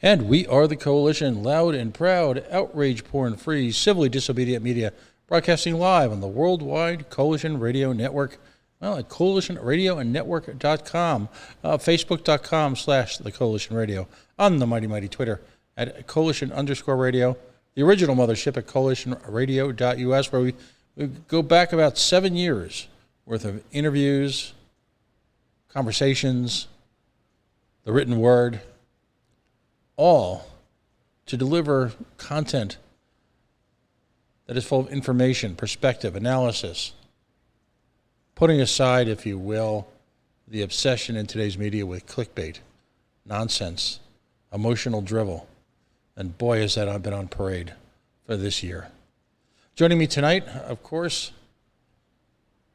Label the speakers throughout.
Speaker 1: And we are the Coalition, loud and proud, outrage porn free, civilly disobedient media, broadcasting live on the worldwide Coalition Radio Network. Well, at coalitionradionetwork.com, facebook.com/the Coalition Radio, on the mighty Twitter at Coalition_radio, the original mothership at coalitionradio.us, where we go back about 7 years worth of interviews, conversations, the written word, all to deliver content that is full of information, perspective, analysis, putting aside, if you will, the obsession in today's media with clickbait, nonsense, emotional drivel. And boy, has that been on parade for this year. Joining me tonight, of course,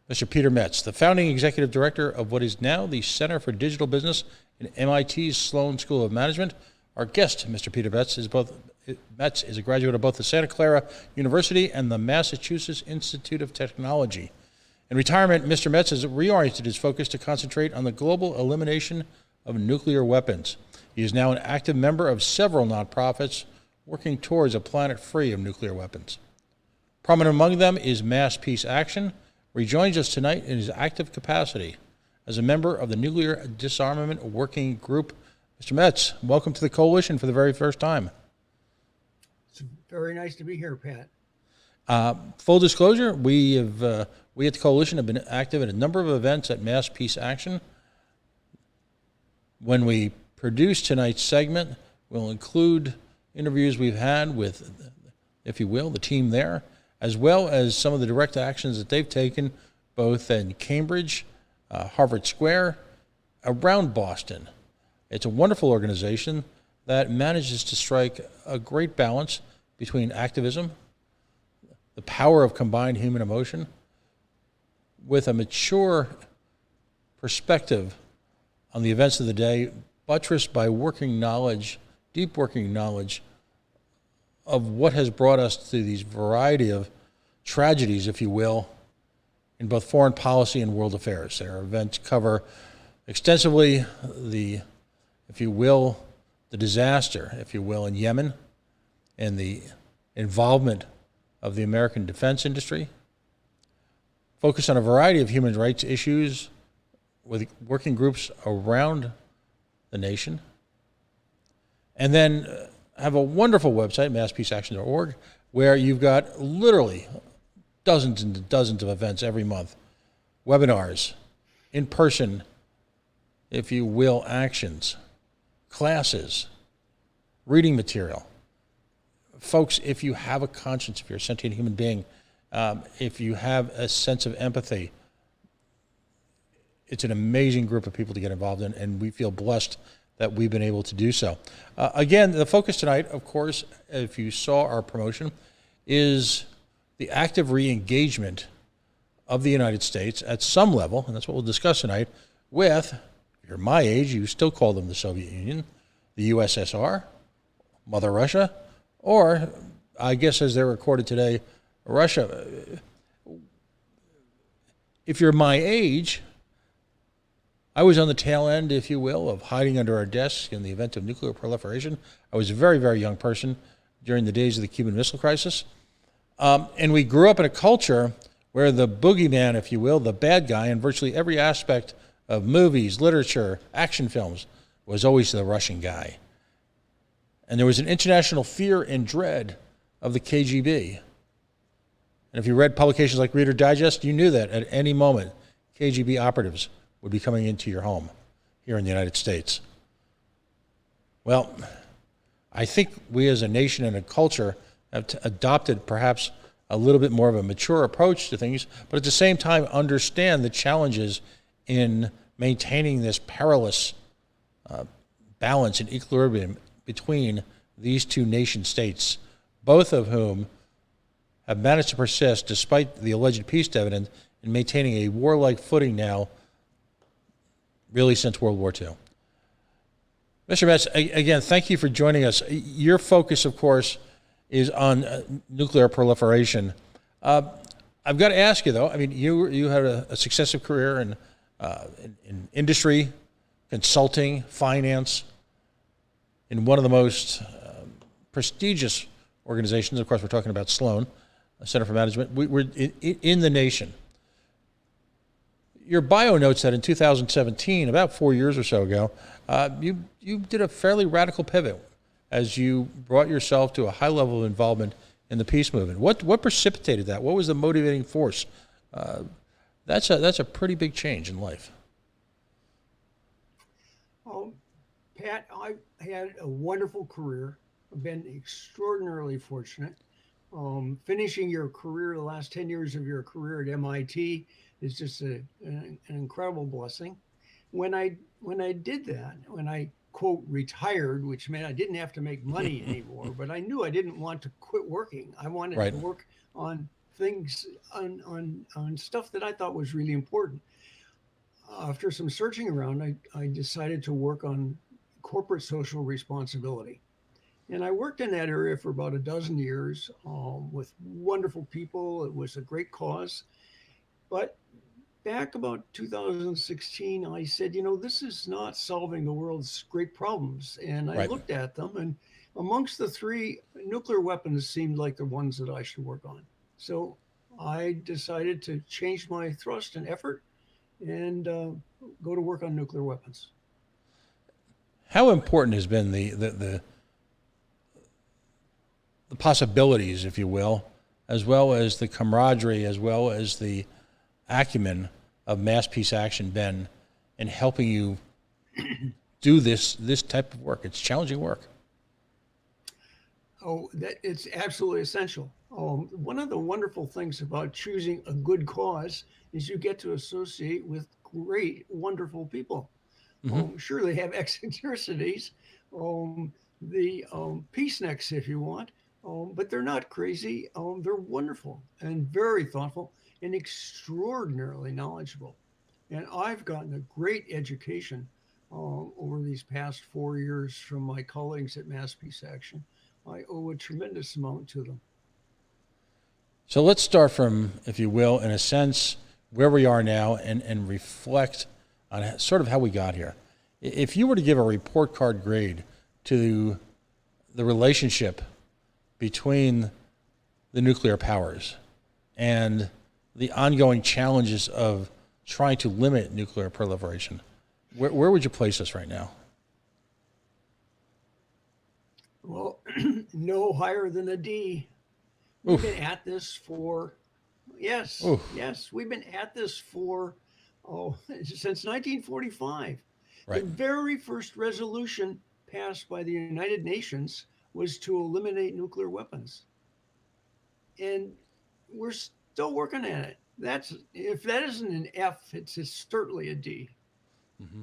Speaker 1: Mr. Peter Metz, the founding executive director of what is now the Center for Digital Business in MIT's Sloan School of Management. Our guest, Mr. Peter Metz, is a graduate of both the Santa Clara University and the Massachusetts Institute of Technology. In retirement, Mr. Metz has reoriented his focus to concentrate on the global elimination of nuclear weapons. He is now an active member of several nonprofits working towards a planet free of nuclear weapons. Prominent among them is Mass Peace Action, where he joins us tonight in his active capacity as a member of the Nuclear Disarmament Working Group. Mr. Metz, welcome to the Coalition for the very first time.
Speaker 2: It's very nice to be here, Pat.
Speaker 1: Full disclosure, we at the Coalition have been active in a number of events at Mass Peace Action. When we produce tonight's segment, we'll include interviews we've had with, if you will, the team there, as well as some of the direct actions that they've taken both in Cambridge, Harvard Square, around Boston. It's a wonderful organization that manages to strike a great balance between activism, the power of combined human emotion, with a mature perspective on the events of the day, buttressed by working knowledge, deep working knowledge of what has brought us to these variety of tragedies, if you will, in both foreign policy and world affairs. Their events cover extensively the disaster, if you will, in Yemen and the involvement of the American defense industry, focus on a variety of human rights issues with working groups around the nation, and then have a wonderful website, masspeaceaction.org, where you've got literally dozens and dozens of events every month, webinars, in-person, if you will, actions, classes, reading material. Folks, if you have a conscience, if you're a sentient human being, if you have a sense of empathy, it's an amazing group of people to get involved in, and we feel blessed that we've been able to do so. Again, the focus tonight, of course, if you saw our promotion, is the active re-engagement of the United States at some level, and that's what we'll discuss tonight, with, if you're my age, you still call them the Soviet Union, the USSR, Mother Russia, or, I guess as they're recorded today, Russia. If you're my age, I was on the tail end, if you will, of hiding under our desks in the event of nuclear proliferation. I was a very, very young person during the days of the Cuban Missile Crisis. And we grew up in a culture where the boogeyman, if you will, the bad guy in virtually every aspect of movies, literature, action films, was always the Russian guy. And there was an international fear and dread of the KGB. And if you read publications like Reader Digest, you knew that at any moment, KGB operatives would be coming into your home here in the United States. Well, I think we as a nation and a culture have adopted perhaps a little bit more of a mature approach to things, but at the same time understand the challenges in maintaining this perilous balance and equilibrium between these two nation states, both of whom have managed to persist despite the alleged peace dividend in maintaining a warlike footing now really since World War II. Mr. Metz, again, thank you for joining us. Your focus, of course, is on nuclear proliferation. I've got to ask you, though, I mean, you had a successive career in industry, consulting, finance, in one of the most prestigious organizations. Of course, we're talking about Sloan Center for Management. We're in the nation. Your bio notes that in 2017, about 4 years or so ago, you did a fairly radical pivot as you brought yourself to a high level of involvement in the peace movement. What precipitated that? What was the motivating force? That's a pretty big change in life.
Speaker 2: Um, Pat, I've had a wonderful career. I've been extraordinarily fortunate. Finishing your career, the last 10 years of your career at MIT is just an incredible blessing. When I did that, when I quote retired, which meant I didn't have to make money anymore, but I knew I didn't want to quit working. I wanted
Speaker 1: Right.
Speaker 2: to work on things on stuff that I thought was really important. After some searching around, I decided to work on corporate social responsibility. And I worked in that area for about a dozen years with wonderful people. It was a great cause. But back about 2016, I said, this is not solving the world's great problems. And I
Speaker 1: Right.
Speaker 2: looked at them, and amongst the three, nuclear weapons seemed like the ones that I should work on. So I decided to change my thrust and effort and go to work on nuclear weapons.
Speaker 1: How important has been the possibilities, if you will, as well as the camaraderie, as well as the acumen of mass peace action been in helping you do this type of work? It's challenging work.
Speaker 2: Oh, that it's absolutely essential. One of the wonderful things about choosing a good cause is you get to associate with great, wonderful people.
Speaker 1: Hmm.
Speaker 2: Sure, they have eccentricities, the peaceniks, if you want, but they're not crazy. They're wonderful and very thoughtful and extraordinarily knowledgeable. And I've gotten a great education over these past 4 years from my colleagues at Mass Peace Action. I owe a tremendous amount to them.
Speaker 1: So let's start from, if you will, in a sense, where we are now and reflect on sort of how we got here. If you were to give a report card grade to the relationship between the nuclear powers and the ongoing challenges of trying to limit nuclear proliferation, where would you place us right now?
Speaker 2: Well, no higher than a D. We've been
Speaker 1: Oof.
Speaker 2: at this for, yes,
Speaker 1: Oof.
Speaker 2: yes, we've been at this for, oh, since 1945. The
Speaker 1: Right.
Speaker 2: very first resolution passed by the United Nations was to eliminate nuclear weapons. And we're still working at it. That's if that isn't an F, it's certainly a D.
Speaker 1: Mm-hmm.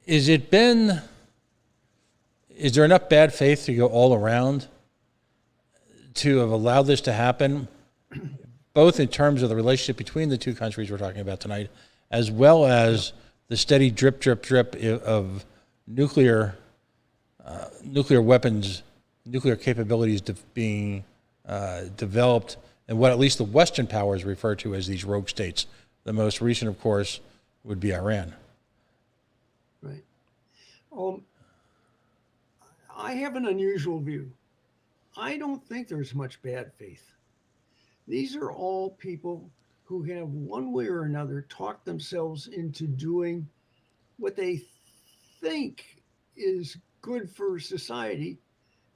Speaker 1: Is it been? Is there enough bad faith to go all around to have allowed this to happen, both in terms of the relationship between the two countries we're talking about tonight, as well as the steady drip, drip, drip of nuclear weapons, nuclear capabilities being developed, and what at least the Western powers refer to as these rogue states? The most recent, of course, would be Iran.
Speaker 2: Right. Um, I have an unusual view. I don't think there's much bad faith. These are all people who have, one way or another, talked themselves into doing what they think is good for society,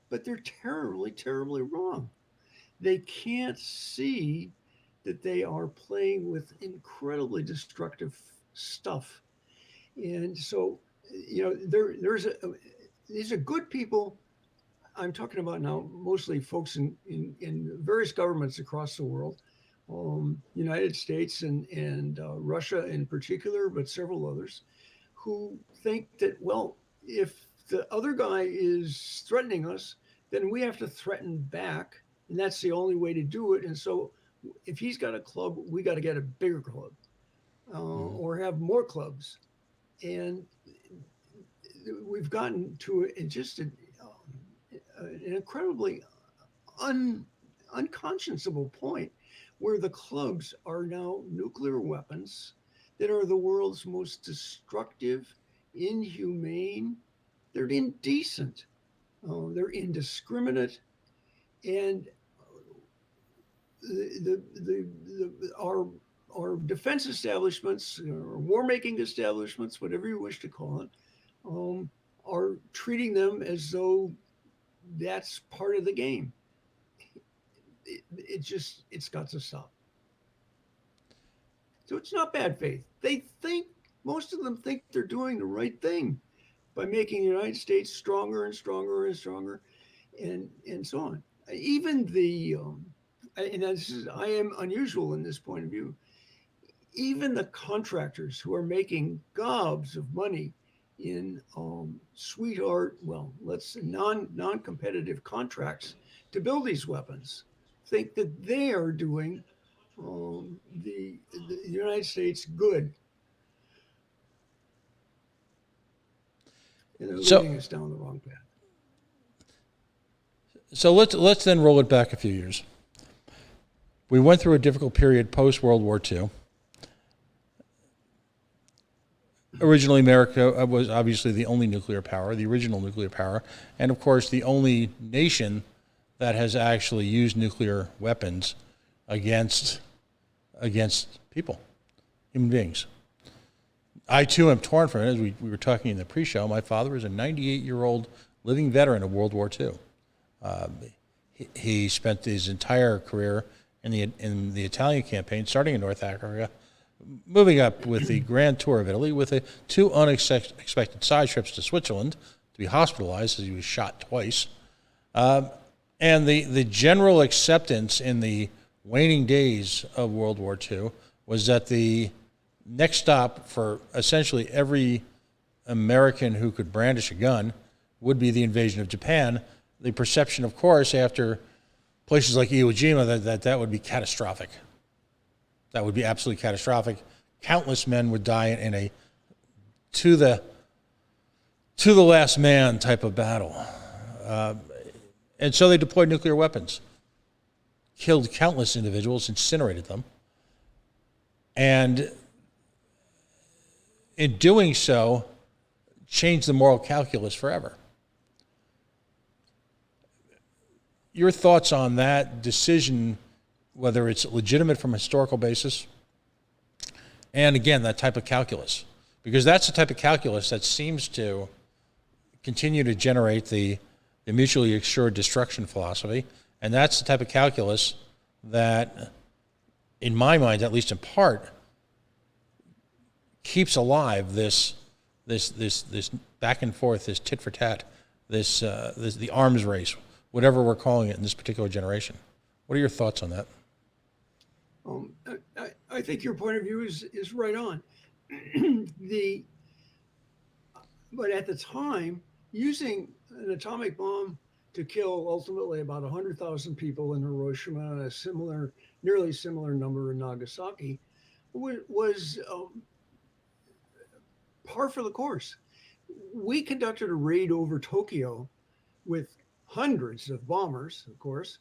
Speaker 2: but they're terribly, terribly wrong. They can't see that they are playing with incredibly destructive stuff. And so, there's these are good people. I'm talking about now mostly folks in various governments across the world, United States and Russia in particular, but several others, who think that, well, if the other guy is threatening us, then we have to threaten back, and that's the only way to do it. And so, if he's got a club, we got to get a bigger club
Speaker 1: Mm-hmm.
Speaker 2: or have more clubs. And we've gotten to just an incredibly un, unconscionable point where the clubs are now nuclear weapons that are the world's most destructive, inhumane, They're indecent. They're indiscriminate, and our defense establishments, or war making establishments, whatever you wish to call it, um, are treating them as though that's part of the game. It's got to stop. So it's not bad faith. They think, most of them think they're doing the right thing by making the United States stronger and stronger and stronger, and so on. Even and this is, I am unusual in this point of view. Even the contractors who are making gobs of money in sweetheart, well, let's non competitive contracts to build these weapons, think that they are doing the United States good, and they're
Speaker 1: So,
Speaker 2: leading us down the wrong path.
Speaker 1: so let's then roll it back a few years. We went through a difficult period post World War II. Originally, America was obviously the only nuclear power, the original nuclear power, and of course, the only nation that has actually used nuclear weapons against people, human beings. I too am torn from it. As we were talking in the pre-show, my father is a 98-year-old living veteran of World War II. He spent his entire career in the Italian campaign, starting in North Africa, moving up with the Grand Tour of Italy, with two unexpected side trips to Switzerland to be hospitalized as he was shot twice. And the general acceptance in the waning days of World War II was that the next stop for essentially every American who could brandish a gun would be the invasion of Japan. The perception, of course, after places like Iwo Jima, that would be catastrophic. That would be absolutely catastrophic. Countless men would die in a to the last man type of battle. And so they deployed nuclear weapons, killed countless individuals, incinerated them. And in doing so, changed the moral calculus forever. Your thoughts on that decision, whether it's legitimate from a historical basis, and again, that type of calculus, because that's the type of calculus that seems to continue to generate the mutually assured destruction philosophy, and that's the type of calculus that, in my mind, at least in part, keeps alive this back and forth, this tit for tat, this the arms race, whatever we're calling it in this particular generation. What are your thoughts on that?
Speaker 2: I think your point of view is right on. the But at the time, using an atomic bomb to kill ultimately about 100,000 people in Hiroshima and nearly similar number in Nagasaki was par for the course. We conducted a raid over Tokyo with hundreds of bombers, of course.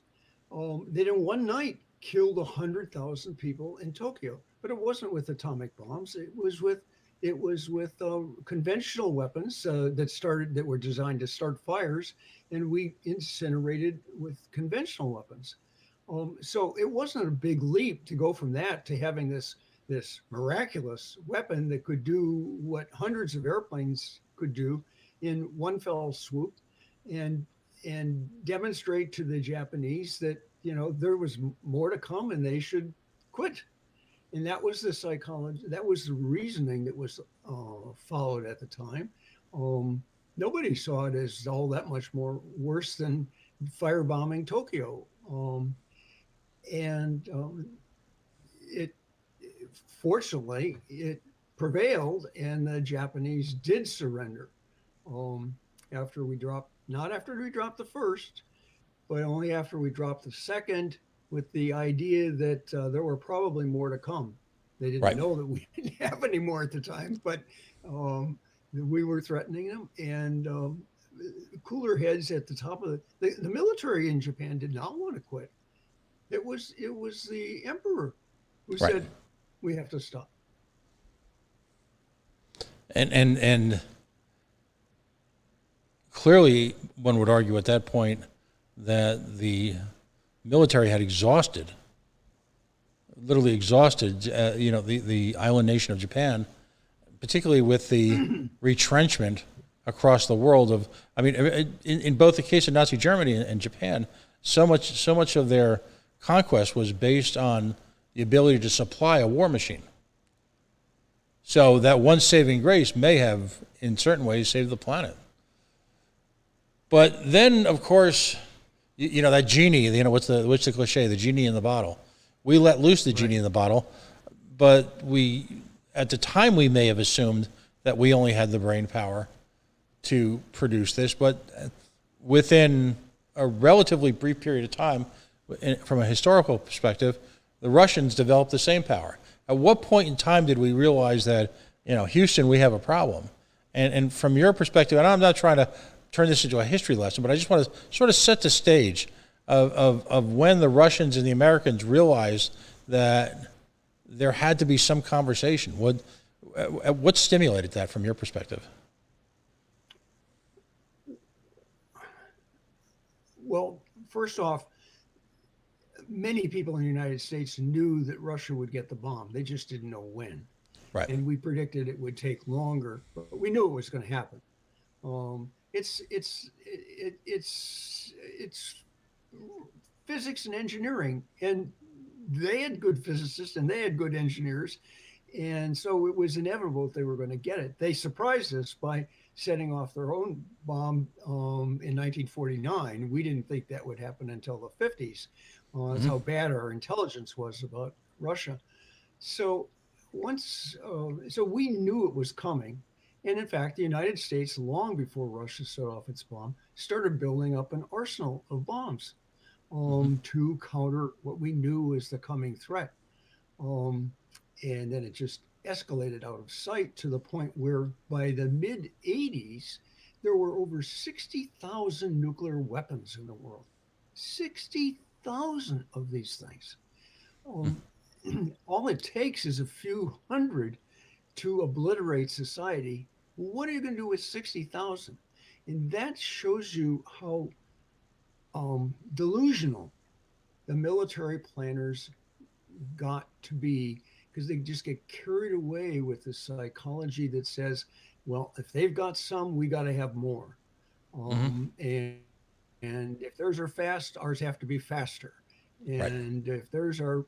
Speaker 2: That in one night killed 100,000 people in Tokyo, but it wasn't with atomic bombs. It was with conventional weapons that were designed to start fires, and we incinerated with conventional weapons. So it wasn't a big leap to go from that to having this miraculous weapon that could do what hundreds of airplanes could do in one fell swoop, and demonstrate to the Japanese that there was more to come and they should quit. And that was the psychology, that was the reasoning that was followed at the time. Nobody saw it as all that much more worse than firebombing Tokyo. And it fortunately it prevailed, and the Japanese did surrender after we dropped, not after we dropped the first, but only after we dropped the second, with the idea that there were probably more to come. They didn't know that we didn't have any more at the time, but we were threatening them. And cooler heads at the top of the military in Japan did not want to quit. It was the emperor who said, we have to stop.
Speaker 1: And clearly, one would argue at that point that the military had literally exhausted, the island nation of Japan, particularly with the retrenchment across the world of, in both the case of Nazi Germany and Japan, so much of their conquest was based on the ability to supply a war machine. So that one saving grace may have, in certain ways, saved the planet. But then, of course, that genie, what's the cliche, the genie in the bottle. We let loose the genie in the bottle, but at the time we may have assumed that we only had the brain power to produce this, but within a relatively brief period of time, from a historical perspective, the Russians developed the same power. At what point in time did we realize that, Houston, we have a problem? And from your perspective, and I'm not trying to turn this into a history lesson, but I just want to sort of set the stage of when the Russians and the Americans realized that there had to be some conversation. What stimulated that from your perspective?
Speaker 2: Well, first off, many people in the United States knew that Russia would get the bomb. They just didn't know when.
Speaker 1: Right.
Speaker 2: And we predicted it would take longer, but we knew it was going to happen. It's physics and engineering, and they had good physicists and they had good engineers, and so it was inevitable that they were going to get it. They surprised us by setting off their own bomb in 1949. We didn't think that would happen until the 50s. That's how bad our intelligence was about Russia. So so we knew it was coming. And in fact, the United States, long before Russia set off its bomb, started building up an arsenal of bombs to counter what we knew was the coming threat. And then it just escalated out of sight to the point where by the mid 80s, there were over 60,000 nuclear weapons in the world. 60,000 of these things. All it takes is a few hundred to obliterate society. What are you going to do with 60,000? And that shows you how delusional the military planners got to be, because they just get carried away with the psychology that says, well, if they've got some, we got to have more. And if theirs are fast, ours have to be faster. And if theirs are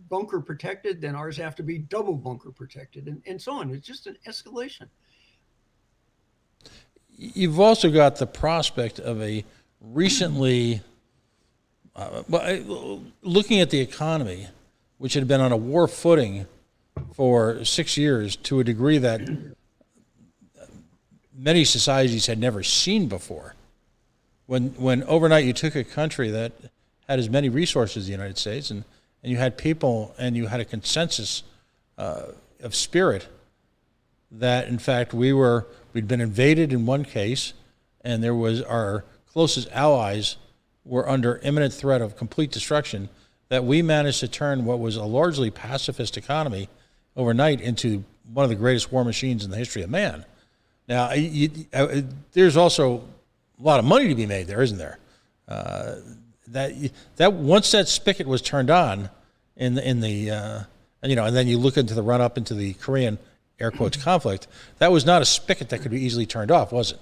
Speaker 2: bunker protected, then ours have to be double bunker protected, and so on. It's just an escalation.
Speaker 1: You've also got the prospect of a recently, looking at the economy, which had been on a war footing for 6 years to a degree that many societies had never seen before. When overnight you took a country that had as many resources as the United States, and you had people, and you had a consensus of spirit that, in fact, we'd been invaded in one case, and there was our closest allies were under imminent threat of complete destruction, that we managed to turn what was a largely pacifist economy overnight into one of the greatest war machines in the history of man. Now, there's also a lot of money to be made there, isn't there? That once that spigot was turned on and then you look into the run up into the Korean air quotes conflict, that was not a spigot that could be easily turned off, was it?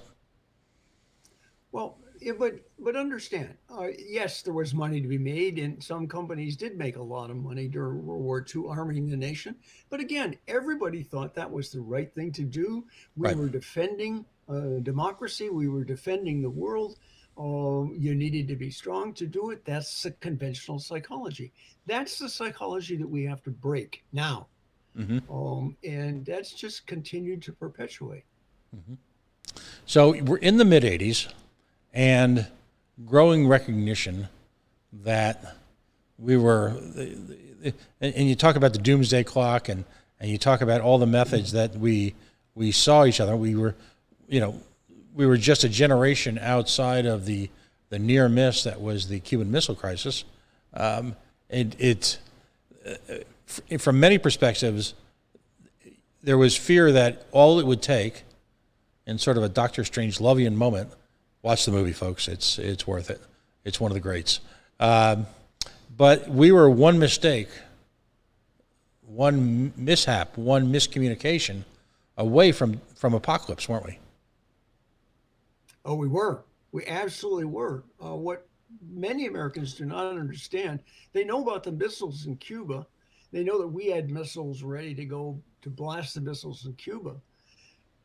Speaker 2: Well, yeah, but understand, yes, there was money to be made, and some companies did make a lot of money during World War II arming the nation. But again, everybody thought that was the right thing to do. We were defending democracy. We were defending the world. You needed to be strong to do it. That's the conventional psychology. That's the psychology that we have to break now. And that's just continued to perpetuate.
Speaker 1: So we're in the mid-'80s, and growing recognition that we were, and you talk about the doomsday clock, and you talk about all the methods that we saw each other. We were just a generation outside of the near miss that was the Cuban Missile Crisis. From many perspectives, there was fear that all it would take in sort of a Doctor Strange-Lovian moment, watch the movie, folks. It's worth it. It's one of the greats. But we were one mistake, one mishap, one miscommunication away from apocalypse, weren't we?
Speaker 2: Oh, we were. We absolutely were. What many Americans do not understand, they know about the missiles in Cuba. They know that we had missiles ready to go to blast the missiles in Cuba.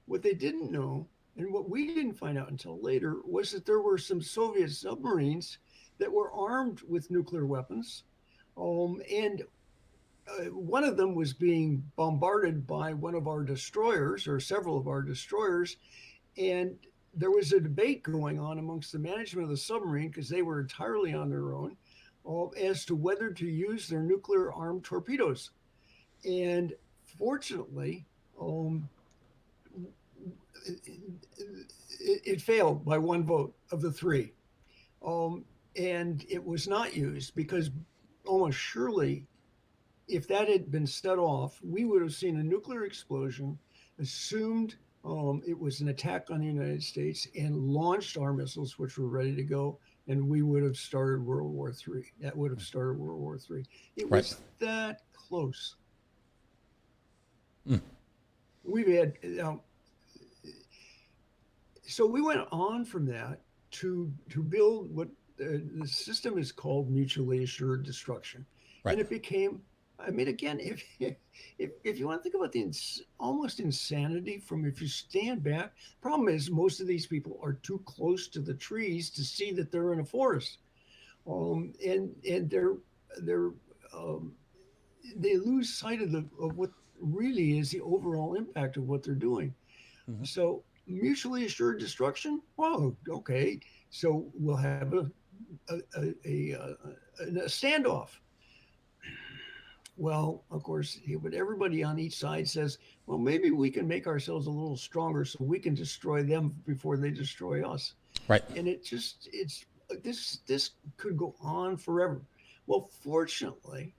Speaker 2: What they didn't know, and what we didn't find out until later, was that there were some Soviet submarines that were armed with nuclear weapons. And one of them was being bombarded by one of our destroyers, or several of our destroyers. And there was a debate going on amongst the management of the submarine, because they were entirely on their own, as to whether to use their nuclear armed torpedoes. And fortunately, it failed by one vote of the three. And it was not used, because almost surely, if that had been set off, we would have seen a nuclear explosion, assumed it was an attack on the United States, and launched our missiles, which were ready to go, and we would have started World War III. That would have started World War III. It was that close. We've had, so we went on from that to build what the system is called mutually assured destruction. And it became, I mean, again, if you want to think about the almost insanity from, if you stand back, the problem is most of these people are too close to the trees to see that they're in a forest, and they lose sight of what really is the overall impact of what they're doing. So mutually assured destruction. Well, okay, so we'll have a standoff. Well, of course, but everybody on each side says, well, maybe we can make ourselves a little stronger so we can destroy them before they destroy us.
Speaker 1: Right.
Speaker 2: And this could go on forever. Well, fortunately,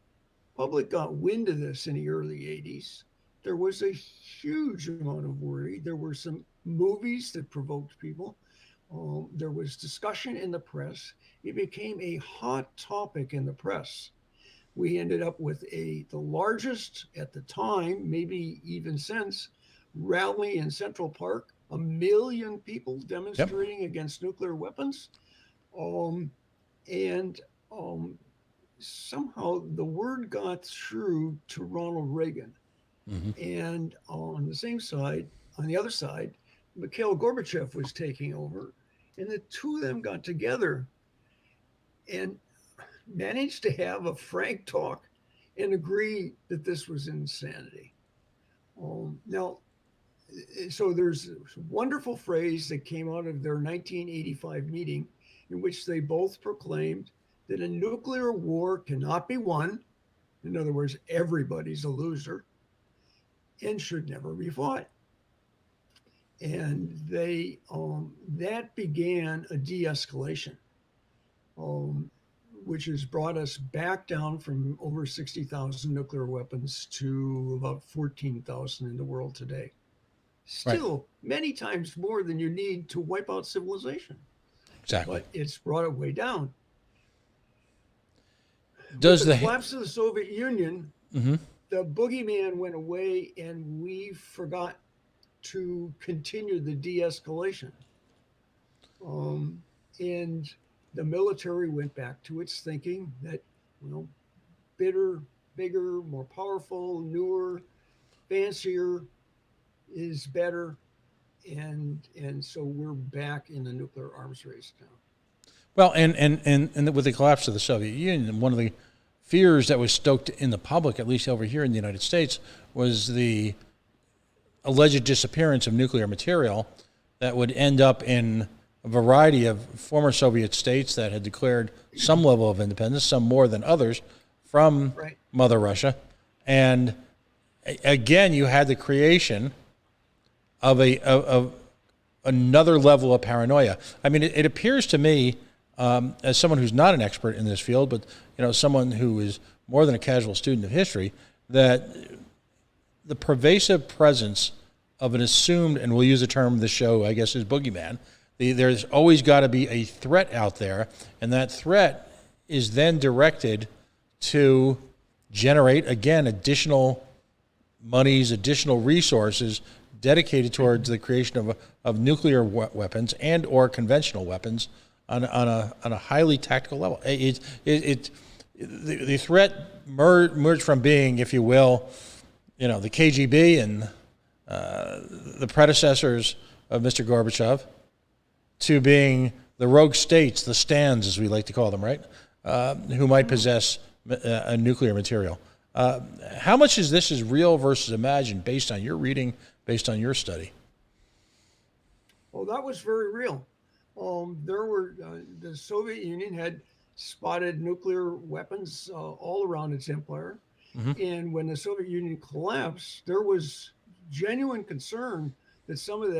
Speaker 2: public got wind of this in the early 80s. There was a huge amount of worry. There were some movies that provoked people. There was discussion in the press. It became a hot topic in the press. We ended up with the largest at the time, maybe even since, rally in Central Park, 1 million people demonstrating against nuclear weapons. Somehow the word got through to Ronald Reagan. And on the other side, Mikhail Gorbachev was taking over, and the two of them got together and managed to have a frank talk and agree that this was insanity. Now, so there's a wonderful phrase that came out of their 1985 meeting in which they both proclaimed that a nuclear war cannot be won. In other words, everybody's a loser, and should never be fought. And they that began a de-escalation, which has brought us back down from over 60,000 nuclear weapons to about 14,000 in the world today. Still, many times more than you need to wipe out civilization.
Speaker 1: Exactly.
Speaker 2: But it's brought it way down.
Speaker 1: Does
Speaker 2: the collapse of the Soviet Union, the boogeyman went away, and we forgot to continue the de-escalation. And the military went back to its thinking that, bigger, more powerful, newer, fancier is better. And so we're back in the nuclear arms race now.
Speaker 1: Well, and with the collapse of the Soviet Union, one of the fears that was stoked in the public, at least over here in the United States, was the alleged disappearance of nuclear material that would end up in a variety of former Soviet states that had declared some level of independence, some more than others, from Mother Russia. And again, you had the creation of another level of paranoia. I mean, it appears to me, as someone who's not an expert in this field, but someone who is more than a casual student of history, that the pervasive presence of an assumed, and we'll use the term of the show, I guess, is boogeyman. There's always got to be a threat out there, and that threat is then directed to generate, again, additional monies, additional resources dedicated towards the creation of nuclear weapons and or conventional weapons on a highly tactical level. The threat merged from being, if you will, the KGB and the predecessors of Mr. Gorbachev, to being the rogue states, the stands, as we like to call them, right, who might possess a nuclear material. How much is this is real versus imagined based on your reading, based on your study?
Speaker 2: Well, that was very real. There were the Soviet Union had spotted nuclear weapons all around its empire, and when the Soviet Union collapsed, there was genuine concern that some of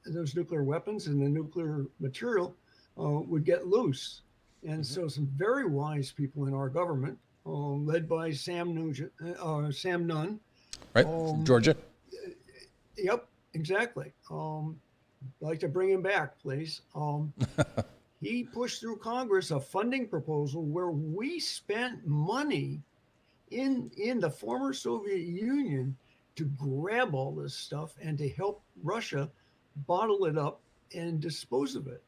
Speaker 2: those nuclear weapons and the nuclear material would get loose. And so some very wise people in our government, led by Sam Nunn.
Speaker 1: Right, from Georgia.
Speaker 2: Yep, exactly. Like to bring him back, please. He pushed through Congress a funding proposal where we spent money in the former Soviet Union to grab all this stuff and to help Russia bottle it up and dispose of it.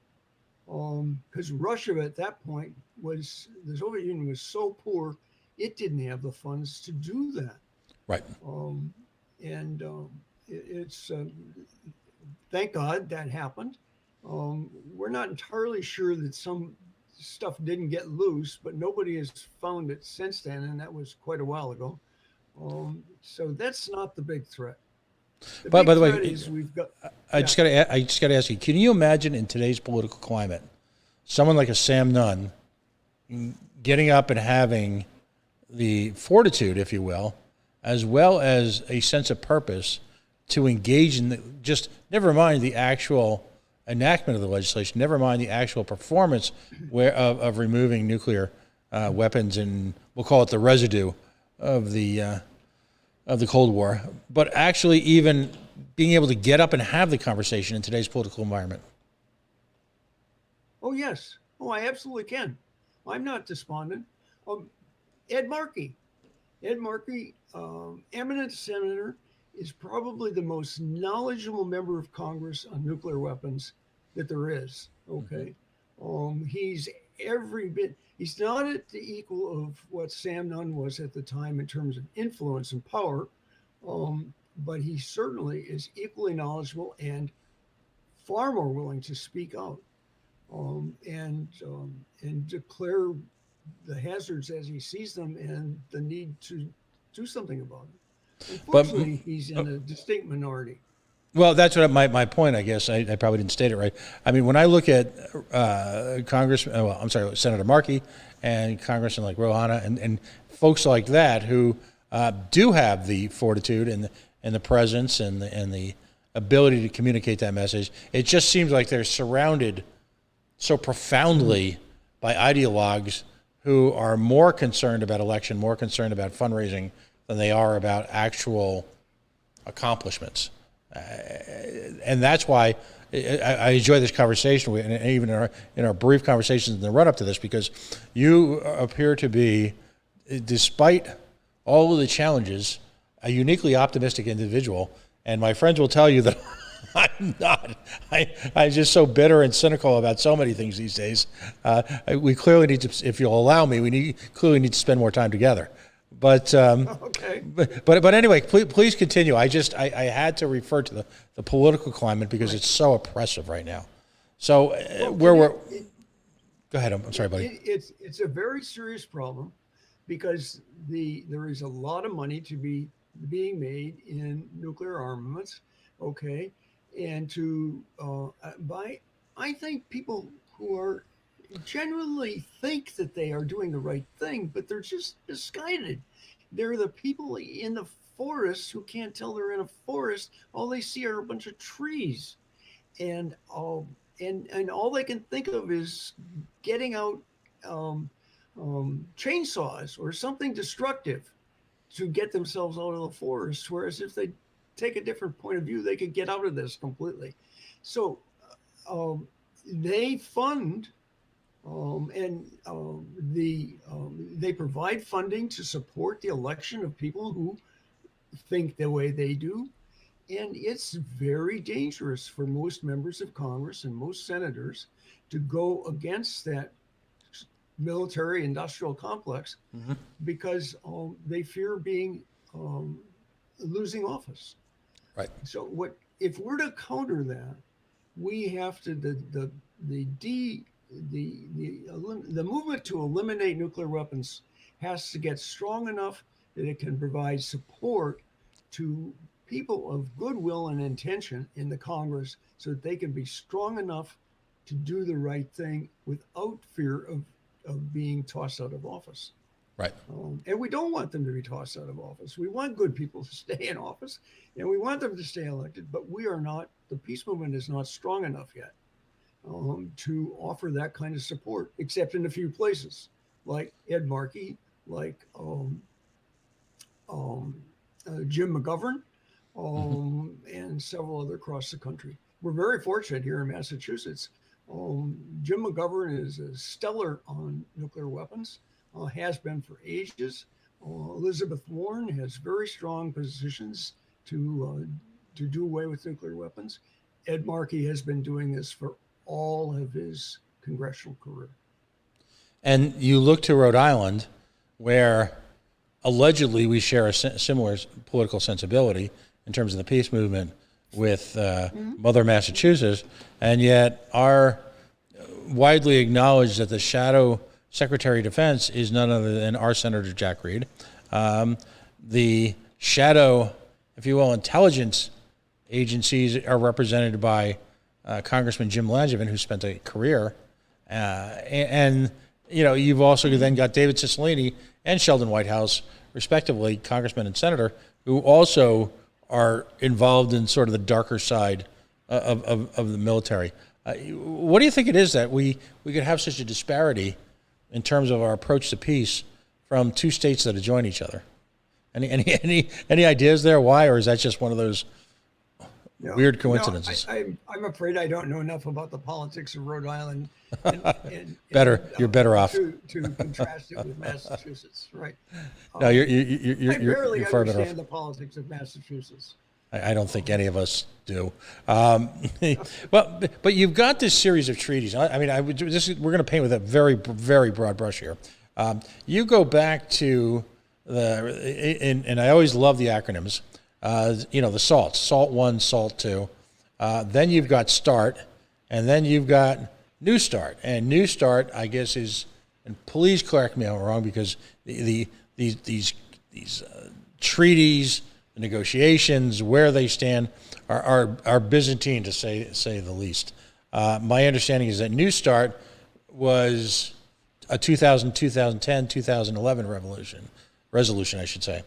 Speaker 2: Because Russia at that point the Soviet Union was so poor, it didn't have the funds to do that.
Speaker 1: Right.
Speaker 2: It's thank God that happened. We're not entirely sure that some stuff didn't get loose, but nobody has found it since then, and that was quite a while ago. So that's not the big threat.
Speaker 1: But by the way,
Speaker 2: we've got.
Speaker 1: I just got to ask you: can you imagine in today's political climate, someone like a Sam Nunn getting up and having the fortitude, if you will, as well as a sense of purpose to engage in just never mind the actual enactment of the legislation, never mind the actual performance of removing nuclear weapons, and we'll call it the residue of the Cold War, but actually even being able to get up and have the conversation in today's political environment?
Speaker 2: Oh, yes. Oh, I absolutely can. I'm not despondent. Ed Markey, eminent senator, is probably the most knowledgeable member of Congress on nuclear weapons that there is. Okay. He's every bit, he's not at the equal of what Sam Nunn was at the time in terms of influence and power, but he certainly is equally knowledgeable and far more willing to speak out and declare the hazards as he sees them and the need to do something about it. Unfortunately, he's in a distinct minority.
Speaker 1: Well, that's what my point, I guess. I probably didn't state it right. I mean, when I look at Senator Markey and Congressman like Rohana and folks like that who do have the fortitude and the presence and the ability to communicate that message, it just seems like they're surrounded so profoundly by ideologues who are more concerned about election, more concerned about fundraising than they are about actual accomplishments. And that's why I enjoy this conversation, and even in our brief conversations in the run-up to this, because you appear to be, despite all of the challenges, a uniquely optimistic individual. And my friends will tell you that I'm not. I'm just so bitter and cynical about so many things these days. We clearly need to, if you'll allow me, clearly need to spend more time together. But
Speaker 2: okay.
Speaker 1: But anyway, please continue. I had to refer to the political climate because it's so oppressive right now. So go ahead. I'm sorry, buddy.
Speaker 2: It's a very serious problem because there is a lot of money to be being made in nuclear armaments. Okay, and I think people who are genuinely think that they are doing the right thing, but they're just misguided. They're the people in the forest who can't tell they're in a forest. All they see are a bunch of trees, and all they can think of is getting out chainsaws or something destructive to get themselves out of the forest. Whereas if they take a different point of view, they could get out of this completely. So um, they fund they provide funding to support the election of people who think the way they do. And it's very dangerous for most members of Congress and most senators to go against that military industrial complex
Speaker 1: Hmm.
Speaker 2: because they fear being um, losing office.
Speaker 1: Right.
Speaker 2: So what if we're to counter that? We have to the de the movement to eliminate nuclear weapons has to get strong enough that it can provide support to people of goodwill and intention in the Congress so that they can be strong enough to do the right thing without fear of being tossed out of office.
Speaker 1: Right.
Speaker 2: And we don't want them to be tossed out of office. We want good people to stay in office and we want them to stay elected, but we are not, the peace movement is not strong enough yet to offer that kind of support, except in a few places like Ed Markey, like um, Jim McGovern,
Speaker 1: Hmm.
Speaker 2: and several other across the country. We're very fortunate here in Massachusetts. Jim McGovern is a stellar on nuclear weapons, has been for ages. Elizabeth Warren has very strong positions to do away with nuclear weapons. Ed Markey has been doing this for all of his congressional career.
Speaker 1: And you look to Rhode Island, where allegedly we share a similar political sensibility in terms of the peace movement with
Speaker 2: Mm-hmm.
Speaker 1: Mother Massachusetts, and yet our widely acknowledged that the shadow Secretary of Defense is none other than our Senator Jack Reed. Um, the shadow, if you will, intelligence agencies are represented by Congressman Jim Langevin, who spent a career, and you know you've also then got David Cicilline and Sheldon Whitehouse, respectively, congressman and senator, who also are involved in sort of the darker side of the military. What do you think it is that we could have such a disparity in terms of our approach to peace from two states that adjoin each other? Any ideas there why, or is that just one of those weird coincidences?
Speaker 2: I'm afraid I don't know enough about the politics of Rhode Island
Speaker 1: Better, you're better off.
Speaker 2: to contrast it with Massachusetts, right?
Speaker 1: No,
Speaker 2: Um, I barely
Speaker 1: you're far better off.
Speaker 2: understand the politics of Massachusetts.
Speaker 1: I don't think any of us do. Um, well, but you've got this series of treaties. I mean, we're going to paint with a very broad brush here. You go back to and I always love the acronyms. The SALT, SALT 1, SALT 2. Then you've got START, and then you've got New START. And New START, I guess, is, and please correct me if I'm wrong, because these treaties, the negotiations, where they stand, are Byzantine, to say the least. My understanding is that New START was a 2010, 2011 resolution, I should say.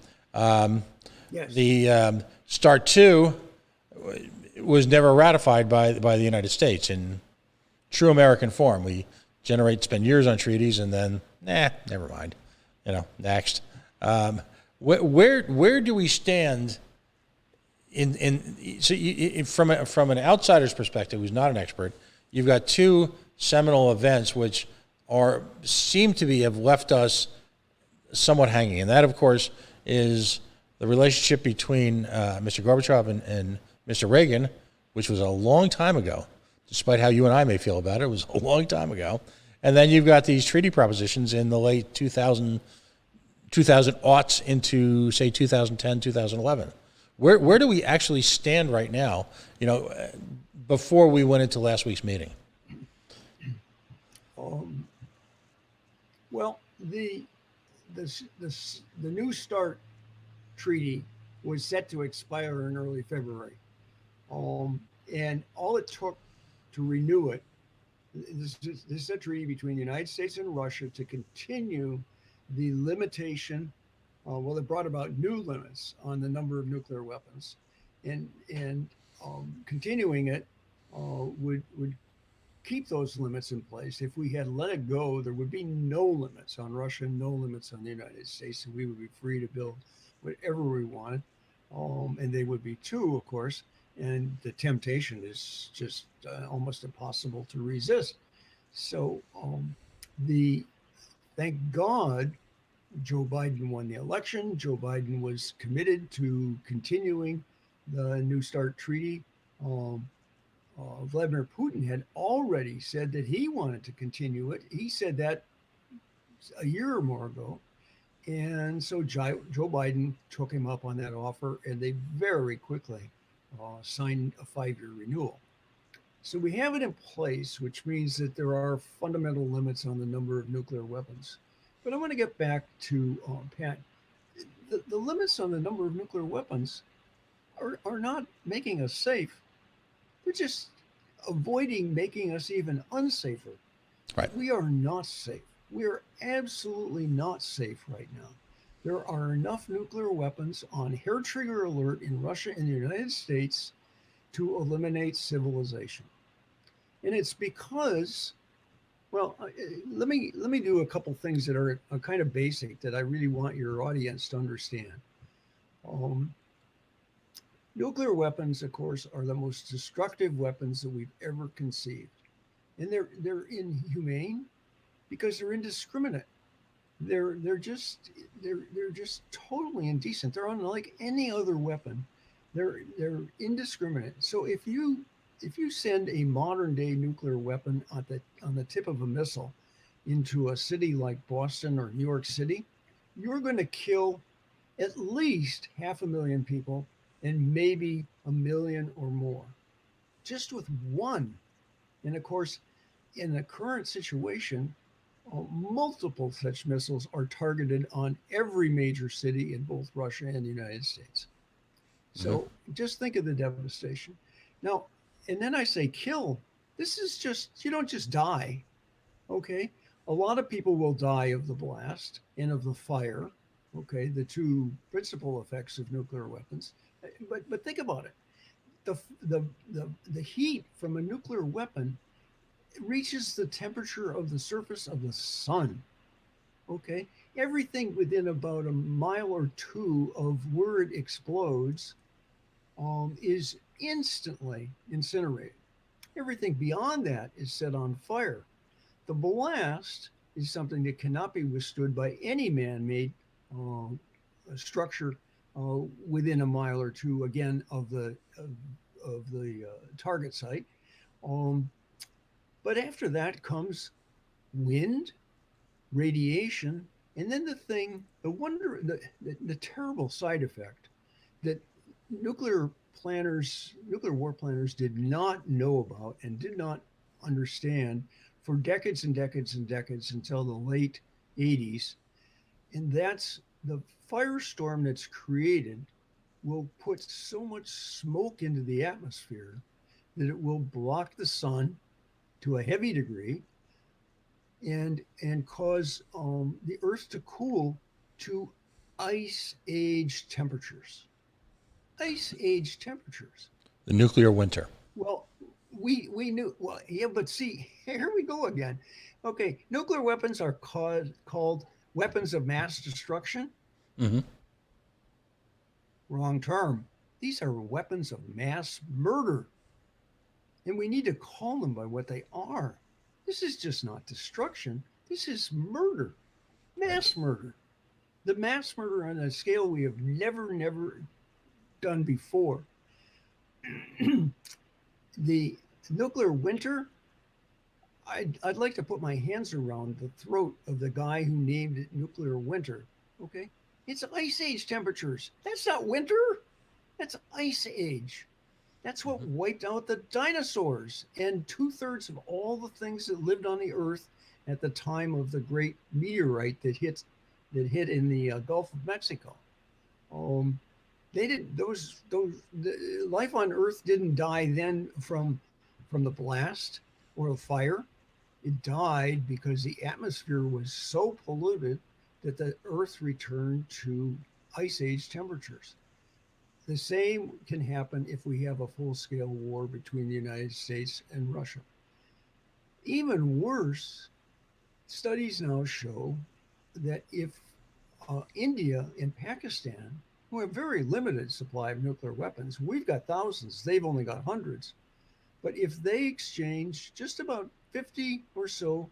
Speaker 2: Yes.
Speaker 1: The START 2 was never ratified by the United States in true American form. We spend years on treaties, and then, never mind. Next. Where do we stand from an outsider's perspective, who's not an expert? You've got two seminal events which seem to have left us somewhat hanging, and that, of course, is the relationship between Mr. Gorbachev and Mr. Reagan, which was a long time ago, despite how you and I may feel about it. It was a long time ago. And then you've got these treaty propositions in the late 2000 aughts into, say, 2010, 2011. Where do we actually stand right now, before we went into last week's meeting?
Speaker 2: Well, the New START treaty was set to expire in early February. And all it took to renew it, this is a treaty between the United States and Russia to continue the limitation. It brought about new limits on the number of nuclear weapons, and continuing it would keep those limits in place. If we had let it go, there would be no limits on Russia, no limits on the United States, and we would be free to build whatever we wanted. and they would be two, of course. And the temptation is just almost impossible to resist. So, the thank God Joe Biden won the election. Joe Biden was committed to continuing the New START treaty. Um, Vladimir Putin had already said that he wanted to continue it. He said that a year or more ago. And so Joe Biden took him up on that offer, and they very quickly signed a 5-year renewal. So we have it in place, which means that there are fundamental limits on the number of nuclear weapons. But I want to get back to Pat. The limits on the number of nuclear weapons are not making us safe. They're just avoiding making us even unsafer.
Speaker 1: Right.
Speaker 2: We are not safe. We are absolutely not safe right now. There are enough nuclear weapons on hair trigger alert in Russia and the United States to eliminate civilization. And it's because, well, let me do a couple things that are kind of basic that I really want your audience to understand. Um, Nuclear weapons, of course, are the most destructive weapons that we've ever conceived, and they're inhumane because they're indiscriminate. They're just totally indecent. They're unlike any other weapon. They're indiscriminate. So if you send a modern day nuclear weapon on the tip of a missile into a city like Boston or New York City, you're going to kill at least 500,000 people and maybe a million or more just with one. And of course, in the current situation, multiple such missiles are targeted on every major city in both Russia and the United States.
Speaker 1: Hmm.
Speaker 2: So just think of the devastation. Now, and then I say kill. This is just, you don't just die, okay? A lot of people will die of the blast and of the fire, okay? The two principal effects of nuclear weapons. But think about it. The, the heat from a nuclear weapon reaches the temperature of the surface of the sun. Okay, everything within about a mile or two of where it explodes is instantly incinerated. Everything beyond that is set on fire. The blast is something that cannot be withstood by any man-made uh, structure within a mile or two, again, of the target site. Um, but after that comes wind, radiation, and then the terrible side effect that nuclear war planners did not know about and did not understand for decades and decades and decades until the late 80s. And that's the firestorm that's created will put so much smoke into the atmosphere that it will block the sun to a heavy degree and cause the Earth to cool to ice age temperatures. Ice age temperatures.
Speaker 1: The nuclear winter.
Speaker 2: Well, we knew. Well, yeah, but see, here we go again. Okay, nuclear weapons are called weapons of mass destruction.
Speaker 1: Hmm.
Speaker 2: Wrong term. These are weapons of mass murder, and we need to call them by what they are. This is just not destruction. This is murder,
Speaker 1: Right.
Speaker 2: mass murder. The mass murder on a scale we have never done before. The nuclear winter, I'd like to put my hands around the throat of the guy who named it nuclear winter. Okay? It's ice age temperatures. That's not winter. That's ice age. That's what
Speaker 1: Hmm.
Speaker 2: wiped out the dinosaurs and two-thirds of all the things that lived on the earth at the time of the great meteorite that hit in the Gulf of Mexico. Um, they didn't the life on Earth didn't die then from the blast or the fire. It died because the atmosphere was so polluted that the Earth returned to ice age temperatures. The same can happen if we have a full scale war between the United States and Russia. Even worse, studies now show that if India and Pakistan who have very limited supply of nuclear weapons. We've got thousands, they've only got hundreds. But if they exchange just about 50 or so